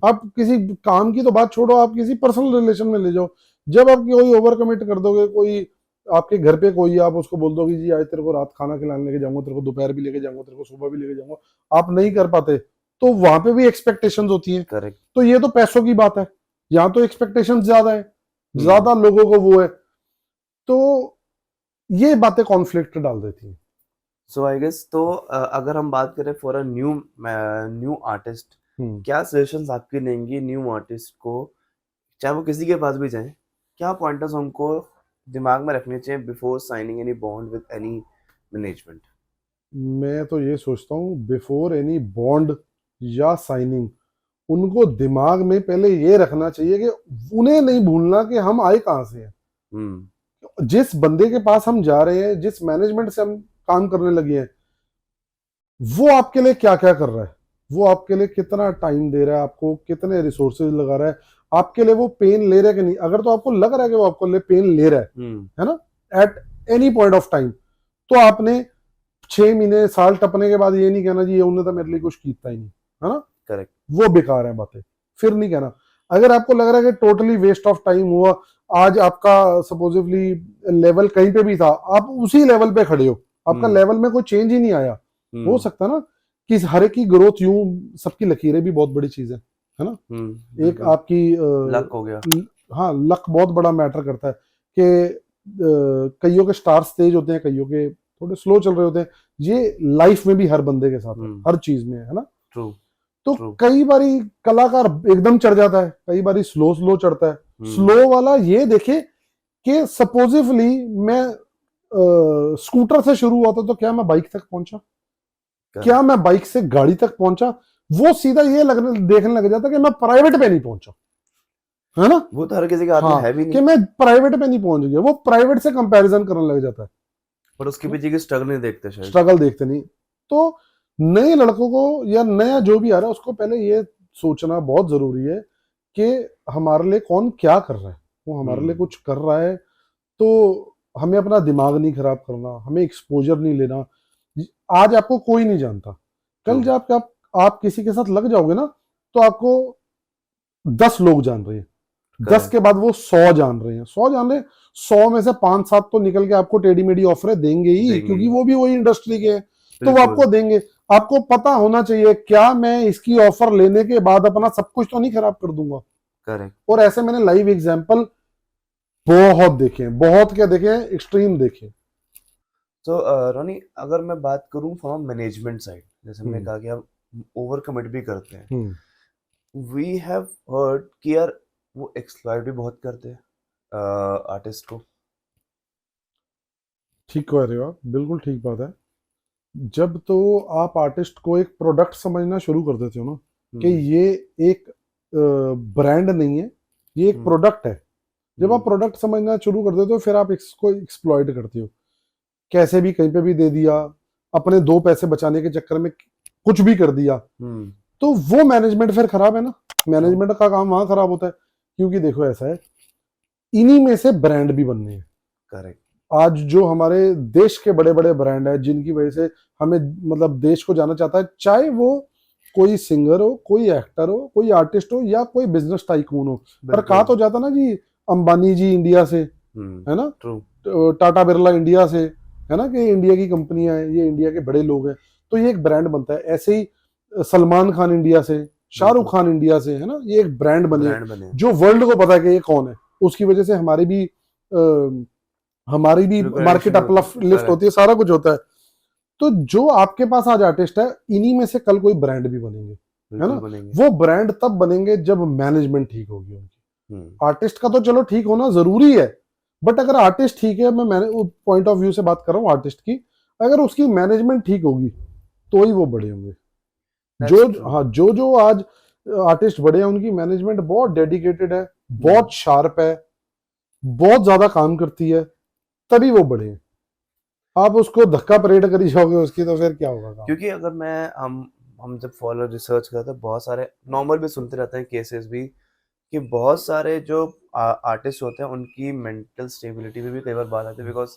आप किसी काम की तो बात छोड़ो, आप किसी पर्सनल रिलेशन में ले जाओ। जब आप कोई ओवर कमिट कर दोगे, कोई आपके घर पे कोई, आप उसको बोल दोगे जी आज तेरे को रात खाना खिलाने लेके जाऊंगा, तेरे को दोपहर भी लेके जाऊंगा, तेरे को सुबह भी लेके जाऊंगा, आप नहीं कर पाते, तो वहां पे भी एक्सपेक्टेशंस होती हैं। करेक्ट। तो ये तो पैसों की बात है, यहाँ तो एक्सपेक्टेशंस ज्यादा है, ज्यादा लोगों को वो है, तो ये बातें कॉन्फ्लिक्ट डाल देती हैं। सो आई गेस तो अगर हम बात करें फॉर अ न्यू आर्टिस्ट, क्या सजेशंस आपके रहेंगी न्यू आर्टिस्ट को, चाहे वो किसी के पास भी जाएं, क्या पॉइंटर्स उनको दिमाग में रखने चाहिए before signing any bond with any management? मैं तो ये सोचता हूँ बिफोर एनी बॉन्ड या साइनिंग, उनको दिमाग में पहले ये रखना चाहिए कि उन्हें नहीं भूलना कि हम आए कहाँ से हैं। जिस बंदे के पास हम जा रहे हैं, जिस मैनेजमेंट से हम काम करने लगे हैं, वो आपके लिए क्या क्या कर रहा है, वो आपके लिए कितना टाइम दे रहा है, आपको कितने रिसोर्सेज लगा रहा है, आपके लिए वो पेन ले रहा है कि नहीं। अगर तो आपको लग रहा है कि वो आपको लिए पेन ले रहा है ना, at any point of time, तो आपने 6 महीने साल टपने के बाद ये नहीं कहना जी ये उन्होंने तो मेरे लिए कुछ किया ही नहीं, है ना। करेक्ट। वो बेकार है बातें, फिर नहीं कहना। अगर आपको लग रहा है कि टोटली वेस्ट ऑफ टाइम हुआ, आज आपका सपोजिवली लेवल कहीं पे भी था, आप उसी लेवल पे खड़े हो, आपका लेवल में कोई चेंज ही नहीं आया, हो सकता है ना कि हर एक की ग्रोथ, यूं सबकी लकीरें भी बहुत बड़ी चीज है ना। एक आपकी लक हो गया, हाँ लक बहुत बड़ा मैटर करता है कि कईयों के स्टार्स तेज होते हैं, कईयों के थोड़े स्लो चल रहे होते हैं। ये लाइफ में भी हर बंदे के साथ है, हर चीज में है ना। तो कई बारी कलाकार एकदम चढ़ जाता है, कई बारी स्लो चढ़ता है। स्लो वाला ये देखे कि सपोजिवली मैं स्कूटर से शुरू हुआ था, तो क्या मैं बाइक तक पहुंचा? Correct. क्या मैं बाइक से गाड़ी तक पहुंचा? वो सीधा ये देखने लग जाता कि मैं प्राइवेट पे नहीं पहुंचा, है ना? वो तो हर किसी के हाथ में हाँ, है भी कि नहीं, मैं प्राइवेट पे नहीं पहुंच गया, वो प्राइवेट से कंपैरिजन करने लग जाता है, पर उसके पीछे की स्ट्रगल नहीं देखते शायद। स्ट्रगल देखते नहीं। तो नए लड़कों को या नया जो भी आ रहा है उसको पहले ये सोचना बहुत जरूरी है कि हमारे लिए कौन क्या कर रहा है, वो हमारे लिए कुछ कर रहा है, तो हमें अपना दिमाग नहीं खराब करना, हमें एक्सपोजर नहीं लेना। आज आपको कोई नहीं जानता, कल True. जब आप किसी के साथ लग जाओगे ना, तो आपको 10 लोग जान रहे हैं, 10 Correct. के बाद वो 100 जान रहे हैं, 100 जान रहे हैं, 100 में से 5-7 तो निकल के आपको टेढ़ी मेढ़ी ऑफर देंगे ही, देंगे क्योंकि ही। वो भी वही इंडस्ट्री के हैं, तो वो बिल्कुल। आपको देंगे। आपको पता होना चाहिए क्या मैं इसकी ऑफर लेने के बाद अपना सब कुछ तो नहीं खराब कर दूंगा। करेक्ट। और ऐसे मैंने लाइव एग्जांपल बहुत देखे हैं, बहुत क्या देखे हैं, एक्सट्रीम देखे। तो रोनी, अगर मैं बात करूं फ्रॉम मैनेजमेंट साइड, जैसे हमने कहा कि हम ओवर कमिट भी करते हैं, वी हैव हर्ड कि यार वो एक्सप्लॉइट भी बहुत करते हैं आर्टिस्ट को। ठीक कह रहे हो आप, बिल्कुल ठीक बात है। जब तो आप आर्टिस्ट को एक प्रोडक्ट समझना शुरू कर देते हो ना, कि ये एक ब्रांड नहीं है, ये एक प्रोडक्ट है, जब आप प्रोडक्ट समझना शुरू कर देते हो, फिर आप इसको एक्सप्लॉइट करते हो, कैसे भी कहीं पे भी दे दिया, अपने 2 पैसे बचाने के चक्कर में कुछ भी कर दिया, तो वो मैनेजमेंट फिर खराब है ना। मैनेजमेंट का काम वहां खराब होता है, क्योंकि देखो ऐसा है, इन्हीं में से ब्रांड भी बनने हैं। करेक्ट। आज जो हमारे देश के बड़े बड़े ब्रांड है, जिनकी वजह से हमें मतलब देश को जाना चाहता है, चाहे वो कोई सिंगर हो, कोई एक्टर हो, कोई आर्टिस्ट हो, या कोई बिजनेस टाइकून हो, पर कहा तो जाता ना जी, अंबानी जी इंडिया से, है ना, टाटा बिरला इंडिया से, है ना, कि इंडिया की कंपनियां हैं, ये इंडिया के बड़े लोग हैं, तो ये एक ब्रांड बनता है। ऐसे ही सलमान खान इंडिया से, शाहरुख खान इंडिया से, है ना, ये एक ब्रांड बने जो वर्ल्ड को पता है कि ये कौन है। उसकी वजह से हमारी भी मार्केट अपलिफ्ट होती है, सारा कुछ होता है। तो जो आपके पास आज आर्टिस्ट है, इन्हीं में से कल कोई ब्रांड भी बनेंगे, है ना। वो ब्रांड तब बनेंगे जब मैनेजमेंट ठीक होगी उनकी। आर्टिस्ट का तो चलो ठीक होना जरूरी है, बट अगर आर्टिस्ट ठीक है, मैं पॉइंट ऑफ व्यू से बात कर रहा हूँ आर्टिस्ट की, अगर उसकी मैनेजमेंट ठीक होगी तो ही वो बड़े होंगे। जो आज आर्टिस्ट बड़े हैं, उनकी मैनेजमेंट बहुत डेडिकेटेड है, बहुत शार्प है, बहुत ज्यादा काम करती है, तभी वो बढ़े। आप उसको धक्का परेड करी जाओगे उसकी, तो फिर क्या होगा काम? क्योंकि अगर हम जब फॉलो रिसर्च करते हैं, बहुत सारे नॉर्मल भी सुनते रहते हैं केसेस भी, कि बहुत सारे जो आर्टिस्ट होते हैं उनकी मेंटल स्टेबिलिटी पे भी कई बार बात आती है, बिकॉज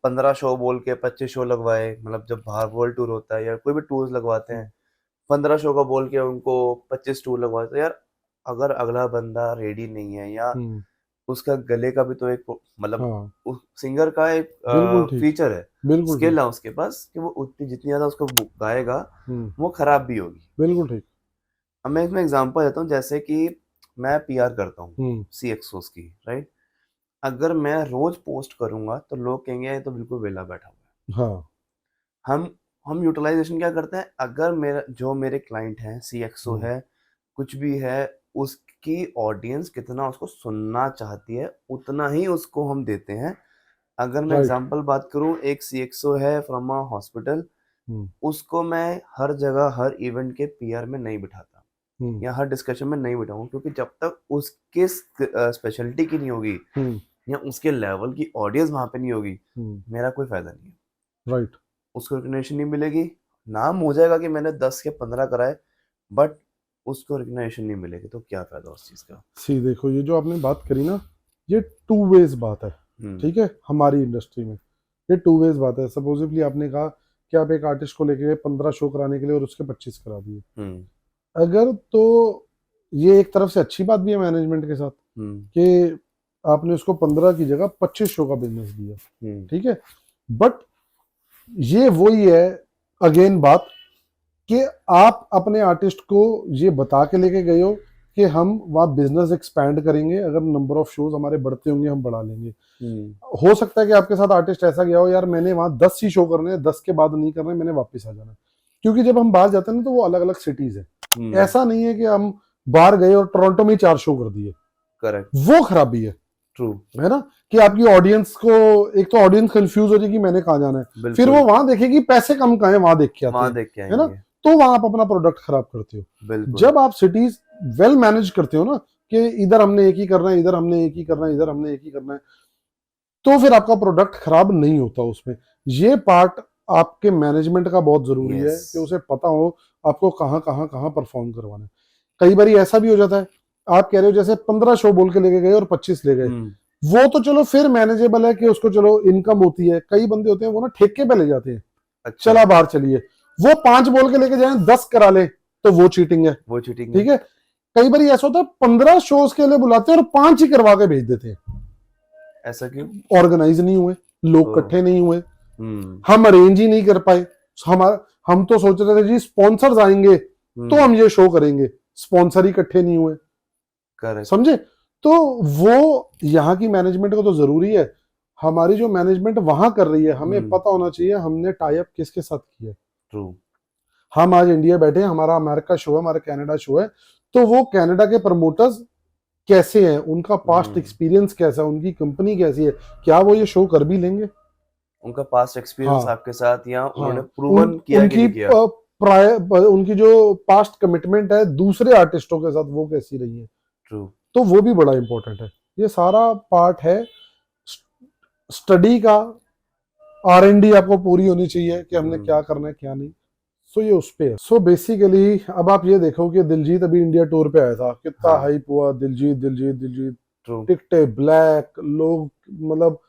15 शो बोल के 25 शो लगवाए, मतलब जब बाहर वर्ल्ड टूर होता है या कोई भी टूर्स लगवाते हैं, 15 शो का बोल के उनको 25 टूर लगवाते हैं। यार अगर अगला बंदा रेडी नहीं है, या उसका गले का भी तो एक मतलब उस सिंगर का एक फीचर है, स्किल है उसके पास, कि वो उतनी जितनी ज्यादा उसको गाएगा वो खराब भी होगी। बिल्कुल ठीक। अब मैं इसमें एग्जांपल देता हूँ, जैसे कि मैं पीआर करता हूँ सीएक्सओस की, राइट। अगर मैं रोज पोस्ट करूंगा तो लोग कहेंगे ये तो बिल्कुल वेला बैठा हुआ है। हम यूटिलाइजेशन क्या करते हैं, अगर मेरे क्लाइंट हैं, सीएक्सओ है, कुछ भी है, उसकी ऑडियंस कितना उसको सुनना चाहती है उतना ही उसको हम देते हैं। अगर मैं एग्जांपल बात करूं, एक सीएक्सओ है फ्रॉम अ हॉस्पिटल, उसको मैं हर जगह हर इवेंट के पीआर में नहीं बिठाता या हर डिस्कशन में नहीं बिठाऊंगा, क्योंकि जब तक उसके स्पेशलिटी की नहीं होगी या उसके लेवल की ऑडियंस वहां पे नहीं होगी, मेरा कोई फायदा नहीं है। राइट। उसको रिकग्निशन नहीं मिलेगी, नाम हो जाएगा कि मैंने 10 या 15 कराए, बट उसको रिकग्निशन नहीं मिलेगी, तो क्या फायदा उस चीज का। सी देखो, ये जो आपने बात करी ना, ये 2 वेज बात है, ठीक है। हमारी इंडस्ट्री में ये 2 वेज बात है। सपोजिटली आपने कहा कि आप एक आर्टिस्ट को लेके 15 शो कराने के लिए और उसके 25 करा दिए, अगर तो ये एक तरफ से अच्छी बात भी है मैनेजमेंट के साथ, कि आपने उसको 15 की जगह 25 शो का बिजनेस दिया, ठीक है। बट ये वही है अगेन बात, कि आप अपने आर्टिस्ट को ये बता के लेके गए हो कि हम वहाँ बिजनेस एक्सपैंड करेंगे, अगर नंबर ऑफ शोज हमारे बढ़ते होंगे हम बढ़ा लेंगे। हो सकता है कि आपके साथ आर्टिस्ट ऐसा गया हो, यार मैंने वहाँ 10 ही शो करने हैं, 10 के बाद नहीं करने, मैंने वापस आ जाना। क्योंकि जब हम बाहर जाते हैं ना, तो वो अलग अलग सिटीज है। ऐसा नहीं है कि हम बाहर गए और टोरंटो में 4 शो कर दिए, करेक्ट, वो खराबी है। ट्रू, है ना, कि आपकी ऑडियंस को, एक तो ऑडियंस कंफ्यूज हो जाएगी मैंने कहाँ जाना है, फिर बिल्कुल वो वहां देखेगी पैसे कम कहाँ है, वहां देख के आते वहां हैं, देख के है ना, आएंगे। तो वहां आप अपना प्रोडक्ट खराब करते हो। बिल्कुल जब आप सिटीज वेल मैनेज करते हो ना, कि इधर हमने एक ही करना है, इधर हमने एक ही करना है, इधर हमने एक ही करना है, तो फिर आपका प्रोडक्ट खराब नहीं होता उसमें। ये पार्ट आपके मैनेजमेंट का बहुत जरूरी है, यस। कि उसे पता हो आपको कहाँ कहाँ कहाँ परफॉर्म करवाना है। कई बार ऐसा भी हो जाता है, आप कह रहे हो जैसे 15 शो बोल के लेके गए और 25 ले गए, वो तो चलो फिर मैनेजेबल है कि उसको चलो इनकम होती है। कई बंदे होते हैं वो ना ठेके पे ले जाते हैं, अच्छा, चला बाहर चलिए, वो 5 बोल के लेके जाए 10 करा ले, तो वो चीटिंग है। वो चीटिंग ठीक है, कई बार ऐसा होता है 15 शोज के लिए बुलाते हैं और 5 ही करवा के भेज देते हैं। ऐसा क्यों? ऑर्गेनाइज नहीं हुए, लोग ओह, इकट्ठे नहीं हुए, हम्म हम अरेंज ही नहीं कर पाए। हमारा, हम तो सोच रहे थे जी स्पॉन्सर्स आएंगे तो हम ये शो करेंगे, स्पॉन्सर ही इकट्ठे नहीं हुए, करेक्ट, समझे। तो वो यहाँ की मैनेजमेंट को तो जरूरी है। हमारी जो मैनेजमेंट वहां कर रही है, हमें पता होना चाहिए हमने टाई अप किसके साथ किया है। ट्रू, हम आज इंडिया बैठे हैं, हमारा अमेरिका शो है, हमारा कनाडा शो है, तो वो कनाडा के प्रमोटर्स कैसे हैं, उनका पास्ट एक्सपीरियंस कैसा है, उनकी कंपनी कैसी है, क्या वो ये शो कर भी लेंगे। उनका पास्ट एक्सपीरियंस हाँ आपके साथ, या उन्होंने हाँ, प्रूवन किया कि उनकी नहीं किया? उनकी जो पास्ट कमिटमेंट है दूसरे आर्टिस्टों के साथ वो कैसी रही है, ट्रू, तो वो भी बड़ा इंपॉर्टेंट है। ये सारा पार्ट है स्टडी का। R&D आपको पूरी होनी चाहिए कि हमने क्या करना है क्या नहीं। सो ये उस पे है। सो बेसिकली अब आप ये देखो कि दिलजीत अभी इंडिया टूर पे आया था, कितना हाँ, हाइप हुआ, दिलजीत दिलजीत दिलजीत, ट्रू, टिकटे ब्लैक, लोग मतलब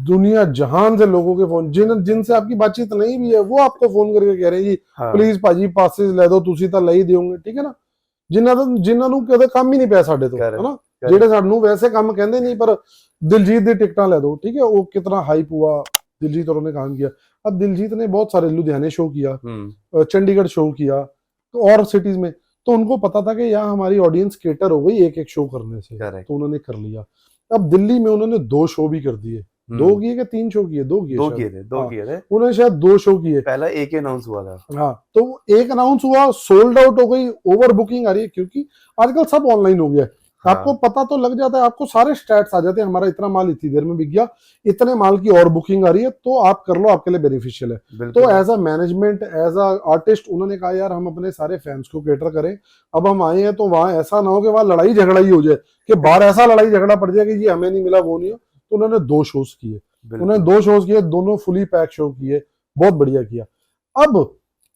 दुनिया जहान से लोगों के फोन, जिनसे आपकी बातचीत नहीं भी है वो आपको फोन करके कह रहे हैं जी हाँ, प्लीज भाजी पासिस ले दो, तुसी ਤਾਂ ਲਈ ਦਿਓਗੇ, ਠੀਕ ਹੈ ਨਾ। ਜਿਨ੍ਹਾਂ ਨੂੰ ਕਦੇ ਕੰਮ ਹੀ ਨਹੀਂ ਪਿਆ ਸਾਡੇ ਤੋਂ, करेक्ट, ਹਨਾ, ਜਿਹੜੇ ਸਾਨੂੰ ਵੈਸੇ ਕੰਮ ਕਹਿੰਦੇ ਨਹੀਂ, ਪਰ दिलजीत दी टिकटा ले दो, ठीक है। वो कितना हाइप हुआ, दिलजीत और ने काम किया। अब दिलजीत ने बहुत सारे लुधियाने शो किया, चंडीगढ़ शो किया, तो और सिटीज में, तो उनको पता था कि यहाँ हमारी ऑडियंस केटर हो गई एक एक शो करने से, करेक्ट, तो उन्होंने कर लिया। अब दिल्ली में उन्होंने 2 शो भी कर दिए, 2 किए कि 3 शो किए, 2 किए दो शायद, किए थे, दो हाँ, किए थे। उन्होंने शायद 2 शो किए। पहला एक ही अनाउंस हुआ था। हाँ, तो एक अनाउंस हुआ, सोल्ड आउट हो गई, ओवर बुकिंग आ रही है, क्योंकि आजकल सब ऑनलाइन हो गया है। हाँ, आपको पता तो लग जाता है, आपको सारे स्टैट्स आ जाते हैं, हमारा इतना माल इतनी देर में बिक गया, इतने माल की और बुकिंग आ रही है, तो आप कर लो, आपके लिए बेनिफिशियल है। तो बिल्कुल, as a management, as a artist, उन्होंने कहा यार हम अपने सारे फैंस को केटर करें। अब हम आए हैं तो वहां ऐसा ना हो कि वहां लड़ाई झगड़ा ही हो जाए, कि बाहर ऐसा लड़ाई झगड़ा पड़ जाए कि जी हमें नहीं मिला, वो नहीं हो। तो उन्होंने 2 शोज किए, उन्होंने बिल्कुल, 2 शोज किए, दोनों फुली पैक शो किए, बहुत बढ़िया किया। अब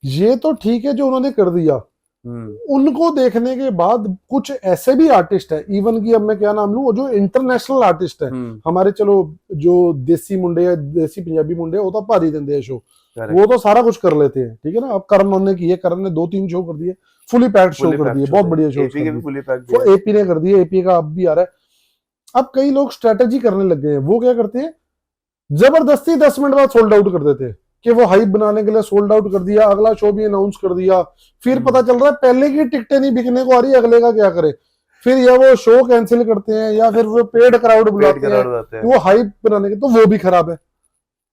ये तो ठीक है जो उन्होंने कर दिया, उनको देखने के बाद कुछ ऐसे भी आर्टिस्ट है, इवन की अब मैं क्या नाम लूं, जो इंटरनेशनल आर्टिस्ट है हमारे, चलो जो देसी मुंडे या देसी पंजाबी मुंडे, वो तो भारी देंगे है शो, वो तो सारा कुछ कर लेते हैं, ठीक है ना। अब करण ने किए, करण ने 2-3 शो कर दिए, फुली पैक्ड शो कर दिए, बहुत बढ़िया शो एपी के भी फुली पैक्ड दिए, एपी ने कर दिए, एपी का अब भी आ रहा है। अब कई लोग स्ट्रेटेजी करने लग गए हैं, वो क्या करते हैं, जबरदस्ती 10 मिनट बाद सोल्ड आउट कर देते हैं, कि वो हाइप बनाने के लिए सोल्ड आउट कर दिया, अगला शो भी अनाउंस कर दिया, फिर पता चल रहा है पहले की टिकटें नहीं बिकने को आ रही, अगले का क्या करे, फिर या वो शो कैंसिल करते हैं या फिर वो पेड क्राउड बुलाते हैं, वो हाइप बनाने के, तो वो भी खराब है।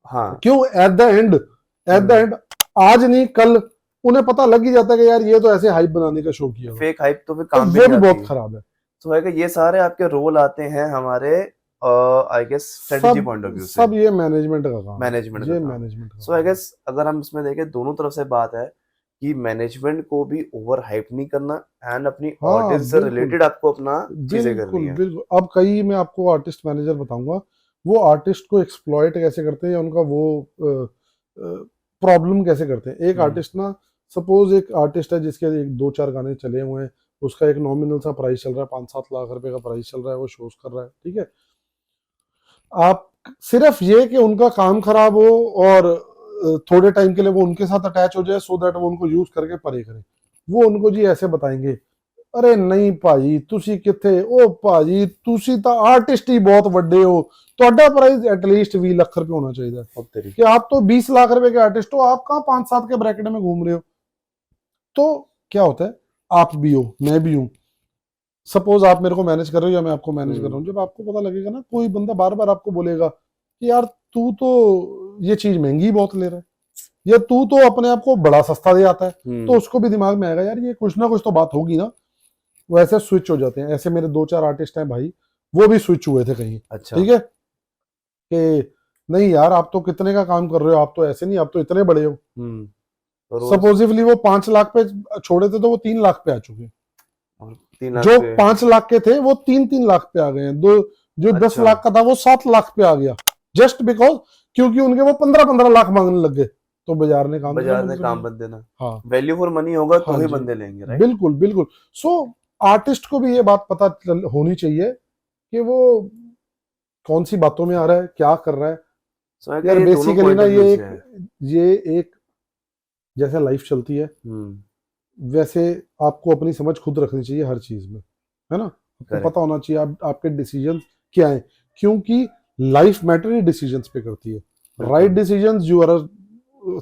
हाँ, क्यों, एट द एंड आज नहीं कल उन्हें पता लग ही जाता है कि यार ये तो ऐसे हाइप बनाने का शो किया, फेक हाइप, तो फिर काम वो भी बहुत खराब है। तो है कि ये सारे आपके रोल आते हैं हमारे I guess strategy point of view से, सब ये मैनेजमेंट का काम, मैनेजमेंट ये का मैनेजमेंट का। सो आई गेस अगर हम इसमें देखें, दोनों तरफ से बात है कि मैनेजमेंट को भी ओवर हाइप नहीं करना, एंड अपनी ऑडियंस से रिलेटेड आपको अपना चीजें करनी है। बिल्कुल। अब कई मैं आपको आर्टिस्ट मैनेजर बताऊंगा, वो आर्टिस्ट को एक्सप्लॉइट कैसे करते हैं, या उनका वो प्रॉब्लम कैसे करते हैं। एक आर्टिस्ट ना, सपोज एक आर्टिस्ट है जिसके 1-2-4 गाने चले हुए हैं, उसका एक नॉमिनल सा प्राइस चल रहा है, 5-7 लाख रुपए का प्राइस चल रहा है, वो शोज कर रहा है, ठीक है। आप सिर्फ ये कि उनका काम खराब हो और थोड़े टाइम के लिए वो उनके साथ अटैच हो जाए, सो दैट वो उनको यूज करके परे करें, वो उनको जी ऐसे बताएंगे, अरे नहीं भाजी तुसी किथे, ओ भाजी तुसी तो आर्टिस्ट ही बहुत बड़े हो, ਤੁਹਾਡਾ प्राइस एटलीस्ट 20 लाख रुपए होना चाहिए, कि आप तो 20 लाख रुपए के आर्टिस्ट हो, आप कहाँ 5-7 के ब्रैकेट में घूम रहे हो। तो क्या होता है, आप भी हो, मैं भी हूं, सपोज आप मेरे को मैनेज कर रहे हो या मैं आपको मैनेज कर रहा हूँ, जब आपको पता लगेगा ना, कोई बंदा बार बार आपको बोलेगा कि यार तू तो ये चीज महंगी बहुत ले रहा है, या तू तो अपने आप को बड़ा सस्ता दे आता है, तो उसको भी दिमाग में आएगा यार ये कुछ ना कुछ तो बात होगी ना, वैसे स्विच हो जाते हैं। ऐसे मेरे 2-4 आर्टिस्ट हैं भाई, वो भी स्विच हुए थे कहीं, अच्छा। ठीक है, कि नहीं यार आप तो कितने का काम कर रहे हो, आप तो ऐसे नहीं, आप तो इतने बड़े हो। और वो सपोजिवली वो 5 लाख पे छोड़े थे तो वो 3 लाख पे आ चुके हैं। और 3 लाख जो पे 5 लाख के थे वो 3-3 लाख पे आ गए हैं। दो जो 10 लाख अच्छा का था वो 7 लाख पे आ गया, जस्ट बिकॉज क्योंकि उनके वो 15-15 लाख मांगने लग गए, तो बाजार ने काम देना बाजार बंद ने कर काम दिया। बंद देना, हाँ वैल्यू फॉर मनी होगा हाँ तो ही जी, बंदे लेंगे, राइट? बिल्कुल बिल्कुल। सो आर्टिस्ट को भी ये बात पता होनी चाहिए कि वो कौन सी बातों में आ रहा है, क्या कर रहा है। सो है कि यार ये दोनों बेसिकली पॉइंट ना ऑफ व्यू से है। ये एक जैसे लाइफ चलती है हम्म। वैसे आपको अपनी समझ खुद रखनी चाहिए हर चीज में, है ना। आपको करेक्ट। पता होना चाहिए आपके डिसीजंस क्या हैं, क्योंकि लाइफ मैटर ही डिसीजंस पे करती है। राइट बिल्कुल। Decisions you are a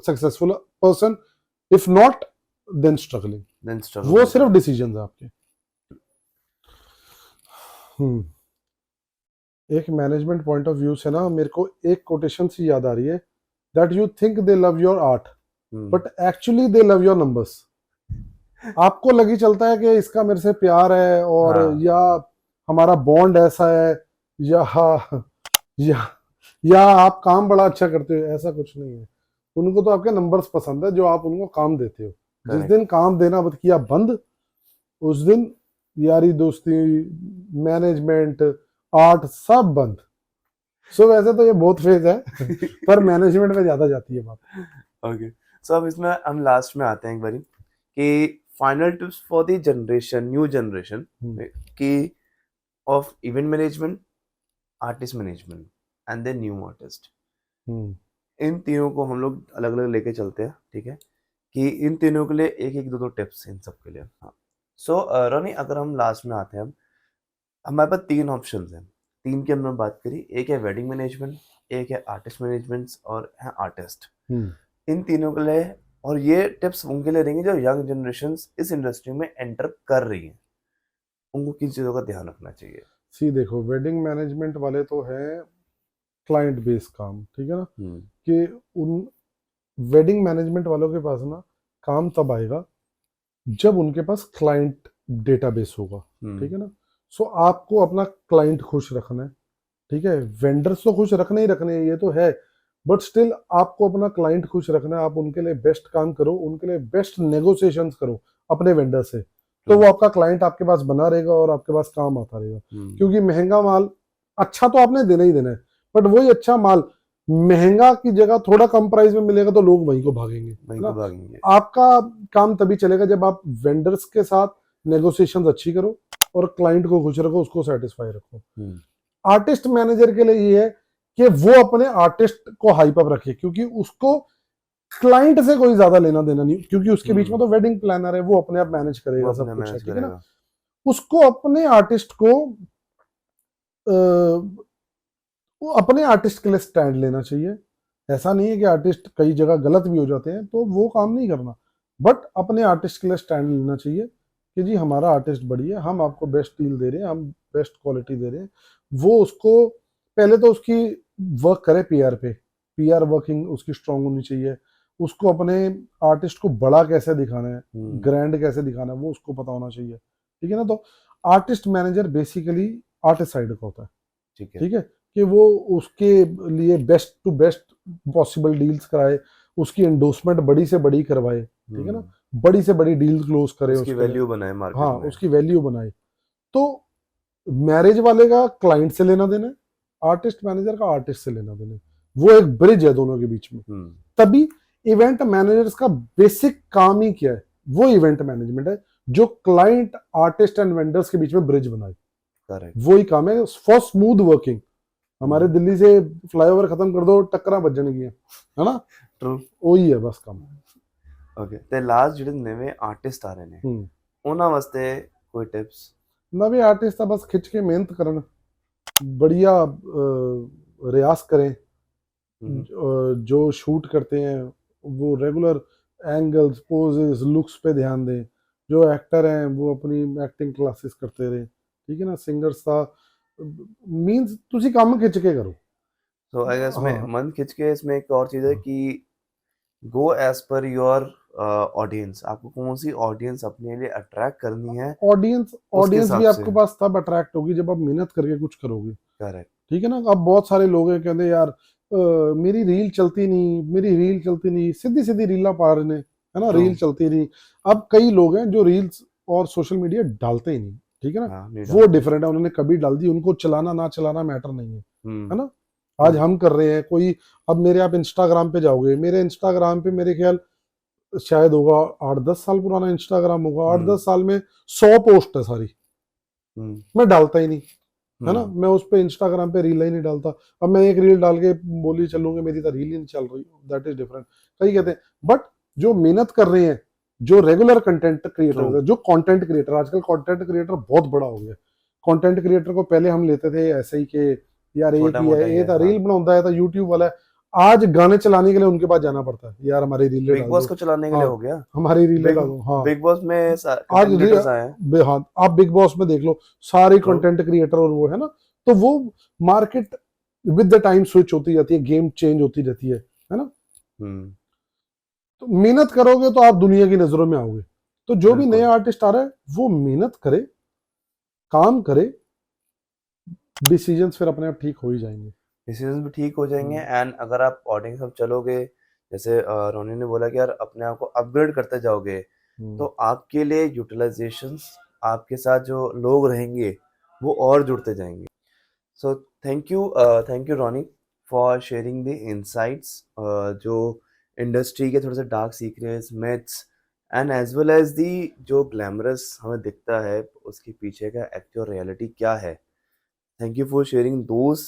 successful person, if not then struggling. Then struggle वो बिल्कुल। सिर्फ डिसीजंस है आपके। हम्म एक मैनेजमेंट पॉइंट ऑफ व्यू से ना मेरे को एक कोटेशन से याद आ रही है, that you think they love your art hmm. But actually they love your numbers. आपको लगी चलता है कि इसका मेरे से प्यार है, और हाँ। या हमारा बॉन्ड ऐसा है, या या या आप काम बड़ा अच्छा करते हो, ऐसा कुछ नहीं है। उनको तो आपके नंबर्स पसंद है जो आप उनको काम देते हो। जिस करेक्ट। दिन काम देना बंद किया बंद, उस दिन यारी दोस्ती, मैनेजमेंट, आर्ट सब बंद। सो वैसे तो ये बहुत फेज है पर मैनेजमेंट में ज्यादा जाती है बात। ओके। सो अब इसमें हम लास्ट में आते हैं एक बारी कि final tips for the generation, new generation की of event management, artist management and the new artist. Hmm इन तीनों को हम लोग अलग अलग लेके चलते हैं, ठीक है, कि इन तीनों के लिए एक एक दो दो टिप्स इन सब के लिए। हाँ। सो रोनी, अगर हम लास्ट में आते हैं, हम हमारे पास 3 ऑप्शंस हैं। 3 की हमने बात करी, एक है वेडिंग मैनेजमेंट, एक है आर्टिस्ट मैनेजमेंट और है आर्टिस्ट। हम्म इन तीनों के लिए, और ये टिप्स उनके लिए रहेंगे जो यंग जनरेशन इस इंडस्ट्री में एंटर कर रही है, उनको किन चीज़ों का ध्यान रखना चाहिए? सी देखो, वेडिंग मैनेजमेंट वाले तो है क्लाइंट बेस्ड काम, ठीक है ना, हम्म। कि उन वेडिंग मैनेजमेंट वालों के पास ना काम तब आएगा जब उनके पास क्लाइंट डेटाबेस होगा, ठीक है ना। सो आपको अपना क्लाइंट खुश रखना है, ठीक है। वेंडर्स तो खुश रखने ही रखने हैं, ये तो है, बट स्टिल आपको अपना क्लाइंट खुश रखना है। आप उनके लिए बेस्ट काम करो, उनके लिए बेस्ट नेगोशिएशंस करो अपने वेंडर से, तो वो आपका क्लाइंट आपके पास बना रहेगा और आपके पास काम आता रहेगा। क्योंकि महंगा माल अच्छा तो आपने देना ही देना है, बट वही अच्छा माल महंगा की जगह थोड़ा कम प्राइस में मिलेगा तो लोग वहीं को भागेंगे, है वहीं ना। को भागेंगे। आपका काम तभी चलेगा जब आप वेंडर्स के साथ नेगोशिएशन अच्छी करो और क्लाइंट को खुश रखो, उसको सेटिस्फाई रखो। आर्टिस्ट मैनेजर के लिए ये है कि वो अपने आर्टिस्ट को हाइप अप रखे, क्योंकि उसको क्लाइंट से कोई ज्यादा लेना देना नहीं, क्योंकि उसके बीच में तो वेडिंग प्लानर है, वो अपने आप मैनेज वो करेगा, सब अपने कुछ है, मैनेज ठीक है ना। करेगा। उसको अपने आर्टिस्ट को वो अपने आर्टिस्ट के लिए स्टैंड लेना चाहिए। ऐसा नहीं है कि आर्टिस्ट कई जगह गलत भी हो जाते हैं तो वो काम नहीं करना, बट अपने आर्टिस्ट के लिए स्टैंड लेना चाहिए कि जी हमारा आर्टिस्ट बढ़िया है, हम आपको बेस्ट डील दे रहे हैं, हम बेस्ट क्वालिटी दे रहे हैं। वो उसको पहले तो उसकी वर्क करे पीआर पे, पीआर वर्किंग उसकी स्ट्रांग होनी चाहिए। उसको अपने आर्टिस्ट को बड़ा कैसे दिखाना है, ग्रैंड कैसे दिखाना है, वो उसको पता होना चाहिए, ठीक है ना। तो artist manager basically artist side का होता है, ठीक है। ठीक है, कि वो उसके लिए best to best possible deals कराए, उसकी एंडोर्समेंट बड़ी से बड़ी करवाए, ठीक है ना, बड़ी से बड़ी डील क्लोज करे उसकी उसके लिए। वैल्यू बनाए मार्केट हाँ, में। उसकी वैल्यू बनाए। तो मैरिज वाले का क्लाइंट से लेना देना है, आर्टिस्ट मैनेजर का आर्टिस्ट से लेना देना है। वो एक ब्रिज है दोनों के बीच में। तभी इवेंट मैनेजर्स का बेसिक काम ही क्या है, वो इवेंट मैनेजमेंट है, जो क्लाइंट आर्टिस्ट एंड वेंडर्स के बीच में ब्रिज बनाए। करेक्ट। वही काम है फॉर स्मूथ वर्किंग। हमारे दिल्ली से फ्लाईओवर खत्म कर दो, टक्करा बजणगियां, है ना। ट्रू। ਉਹੀ है बस काम। ओके, ਤੇ ਲਾਸਟ ਜਿਹੜੇ ਨਵੇਂ ਆਰਟਿਸਟ ਆ ਰਹੇ ਨੇ ਉਹਨਾਂ ਵਾਸਤੇ ਕੋਈ ਟਿਪਸ? नवे आर्टिस्ट बस खिंच के मेहनत करन, बढ़िया रियाज करें, जो शूट करते हैं वो रेगुलर एंगल्स, पोजेस, लुक्स पे ध्यान दें। जो एक्टर हैं वो अपनी एक्टिंग क्लासेस करते रहे, ठीक है ना। सिंगर्स का मींस तुसी काम खिंच के करो। तो आई गेस में हाँ मन खिंच के, इसमें एक और चीज़ है कि go as per your audience, आपको कौन सी ऑडियंस अपने लिए अट्रैक्ट करनी है ऑडियंस उसके ऑडियंस हिसाब भी से। आपके पास तब अट्रैक्ट होगी जब आप मेहनत करके कुछ करोगे। करेक्ट। ठीक है ना। अब बहुत सारे लोग हैं कहते यार मेरी रील चलती नहीं, मेरी रील चलती नहीं, सीधी सीधी रीला पा रहे हैं, है ना, ट्रू। रील चलती नहीं। अब कई लोग हैं जो रील्स और सोशल मीडिया डालते ही नहीं। ठीक है ना। हाँ, नहीं वो डालते। डिफरेंट है, उन्होंने कभी डाल दी, उनको चलाना ना चलाना मैटर नहीं है हम्म। ना। आज ट्रू। हम कर रहे हैं कोई, अब मेरे आप इंस्टाग्राम पे जाओगे, मेरे इंस्टाग्राम पे मेरे ख्याल शायद होगा 8-10 साल पुराना इंस्टाग्राम होगा, आठ हम्म। दस साल में 100 पोस्ट है सारी, हम्म। मैं डालता ही नहीं, है ना। हम्म। मैं उस पे इंस्टाग्राम पे रील ही नहीं डालता। अब मैं एक रील डाल के बोली चलूंगी मेरी तो रील ही नहीं चल रही, दैट इज डिफरेंट। कई कहते हैं, बट जो मेहनत कर रहे हैं, जो रेगुलर कंटेंट ट्रू। क्रिएटर, जो कंटेंट क्रिएटर, आजकल कंटेंट क्रिएटर बहुत बड़ा हो गया। कंटेंट क्रिएटर को पहले हम लेते थे ऐसे ही के यार एक छोटा ही मोटा है, ही ये है, तो हाँ। रील बनाता है, तो यूट्यूब वाला है। आज गाने चलाने के लिए उनके पास जाना पड़ता है, यार हमारी रीलें बिग डाल बॉस दो। को चलाने के लिए हाँ, हो गया। हमारी रीलें बिग डालो, हाँ। बिग बॉस में आज कंटेंट क्रिएटर्स आए हैं। हाँ, आप बिग बॉस में देख लो, सारे ट्रू। कंटेंट क्रिएटर और वो है ना। तो वो market with the time switch होती जाती है, गेम चेंज होती रहती है ना। हम्म। तो मेहनत करोगे तो आप दुनिया की नजरों में आओगे। तो जो भी नए बिल्कुल। आर्टिस्ट आ रहा है वो मेहनत करे, काम करे, डिसीजंस फिर अपने आप ठीक हो ही जाएंगे। डिसीजन भी ठीक हो जाएंगे, हम्म, एंड अगर आप ऑडियंस सब चलोगे, जैसे रोनी ने बोला कि यार अपने आप को अपग्रेड करते जाओगे, तो हम्म। आपके लिए यूटिलाइजेशंस, आपके साथ जो लोग रहेंगे वो और जुड़ते जाएंगे। So thank you Ronnie for sharing the insights, जो इंडस्ट्री के थोड़े से dark secrets, myths, and as well as the जो ग्लैमरस हमें दिखता है उसके पीछे का एक्चुअल रियलिटी क्या है। Thank you for sharing those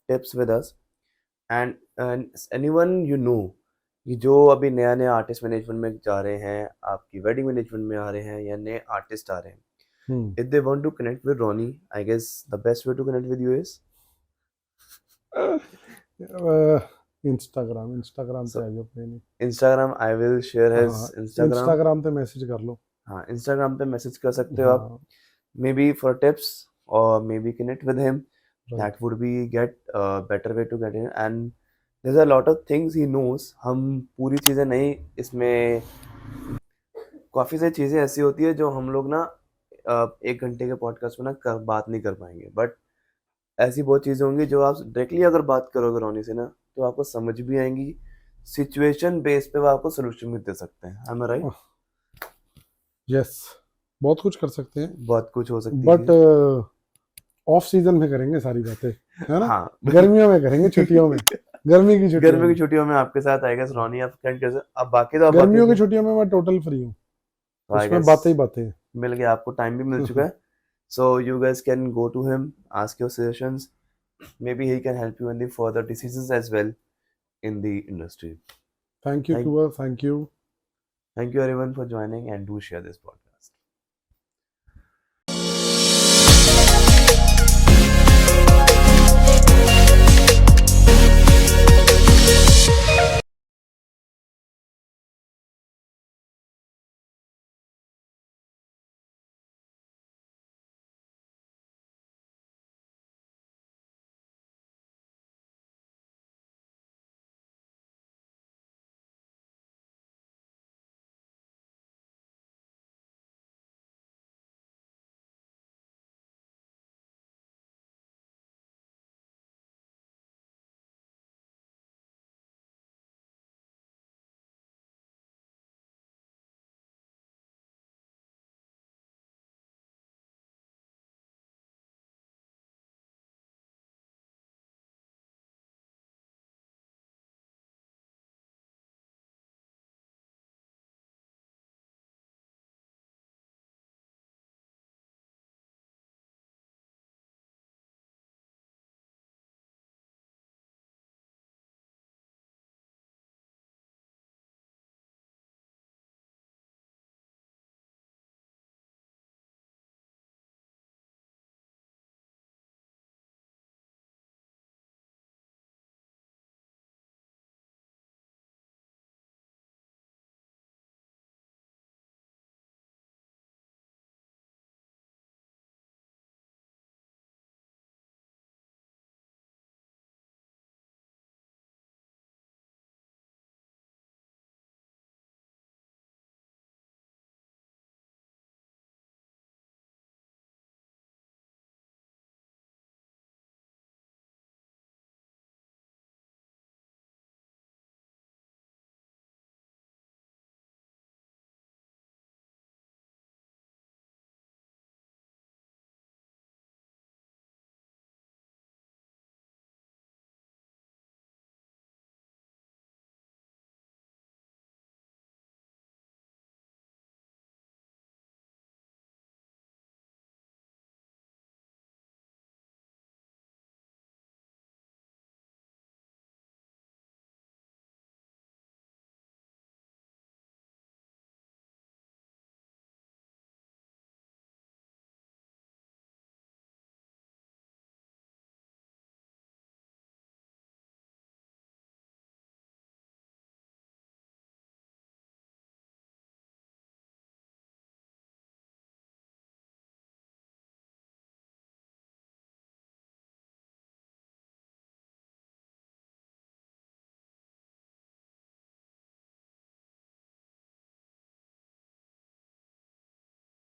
tips with us. And anyone you know कि जो अभी नया नया आर्टिस्ट मैनेजमेंट में जा रहे हैं, आपकी वेडिंग मैनेजमेंट में आ रहे हैं, या नए आर्टिस्ट आ रहे हैं, हम्म। if they want to connect with Ronnie, I guess the best way to connect with you is Instagram Instagram पे so आ जाओ अपने। Instagram. I will share his हाँ, Instagram. इंस्टाग्राम पे मैसेज कर लो। हाँ, Instagram पे मैसेज कर सकते हो आप, हाँ, maybe for tips or maybe connect with him. Right. That would be get a better way to get in, and there's a lot of things he knows. हम पूरी चीज़ें नहीं इसमें, काफ़ी सारी चीज़ें ऐसी होती है जो हम लोग ना 1 घंटे के पॉडकास्ट में ना बात नहीं कर पाएंगे, बट ऐसी बहुत चीज़ें होंगी जो आप डायरेक्टली अगर बात करोगे रोनी से ना, तो आपको समझ भी आएंगी। सिचुएशन बेस पे वो आपको सोल्यूशन भी दे सकते हैं, am I right? यस, बहुत कुछ कर सकते हैं, बहुत कुछ हो सकती बट है। ऑफ सीजन में करेंगे सारी बातें, है ना। हाँ। गर्मियों में करेंगे, छुट्टियों में, गर्मी की छुट्टियों गर्मी में। की छुट्टियों में आपके साथ आएगा रोनी, आप फ्रेंड कैसे, अब बाकी तो आप बाकी गर्मियों की के, छुट्टियों में मैं टोटल फ्री हूँ, तो आई उसमें गेस बातें ही बातें हैं। मिल गया, आपको टाइम भी मिल चुका है। So you guys can go to him, ask your suggestions, maybe he can help you in the further decisions as well in the industry. Thank you Thank, कुआ, thank you. thank you everyone for joining, and do share this podcast.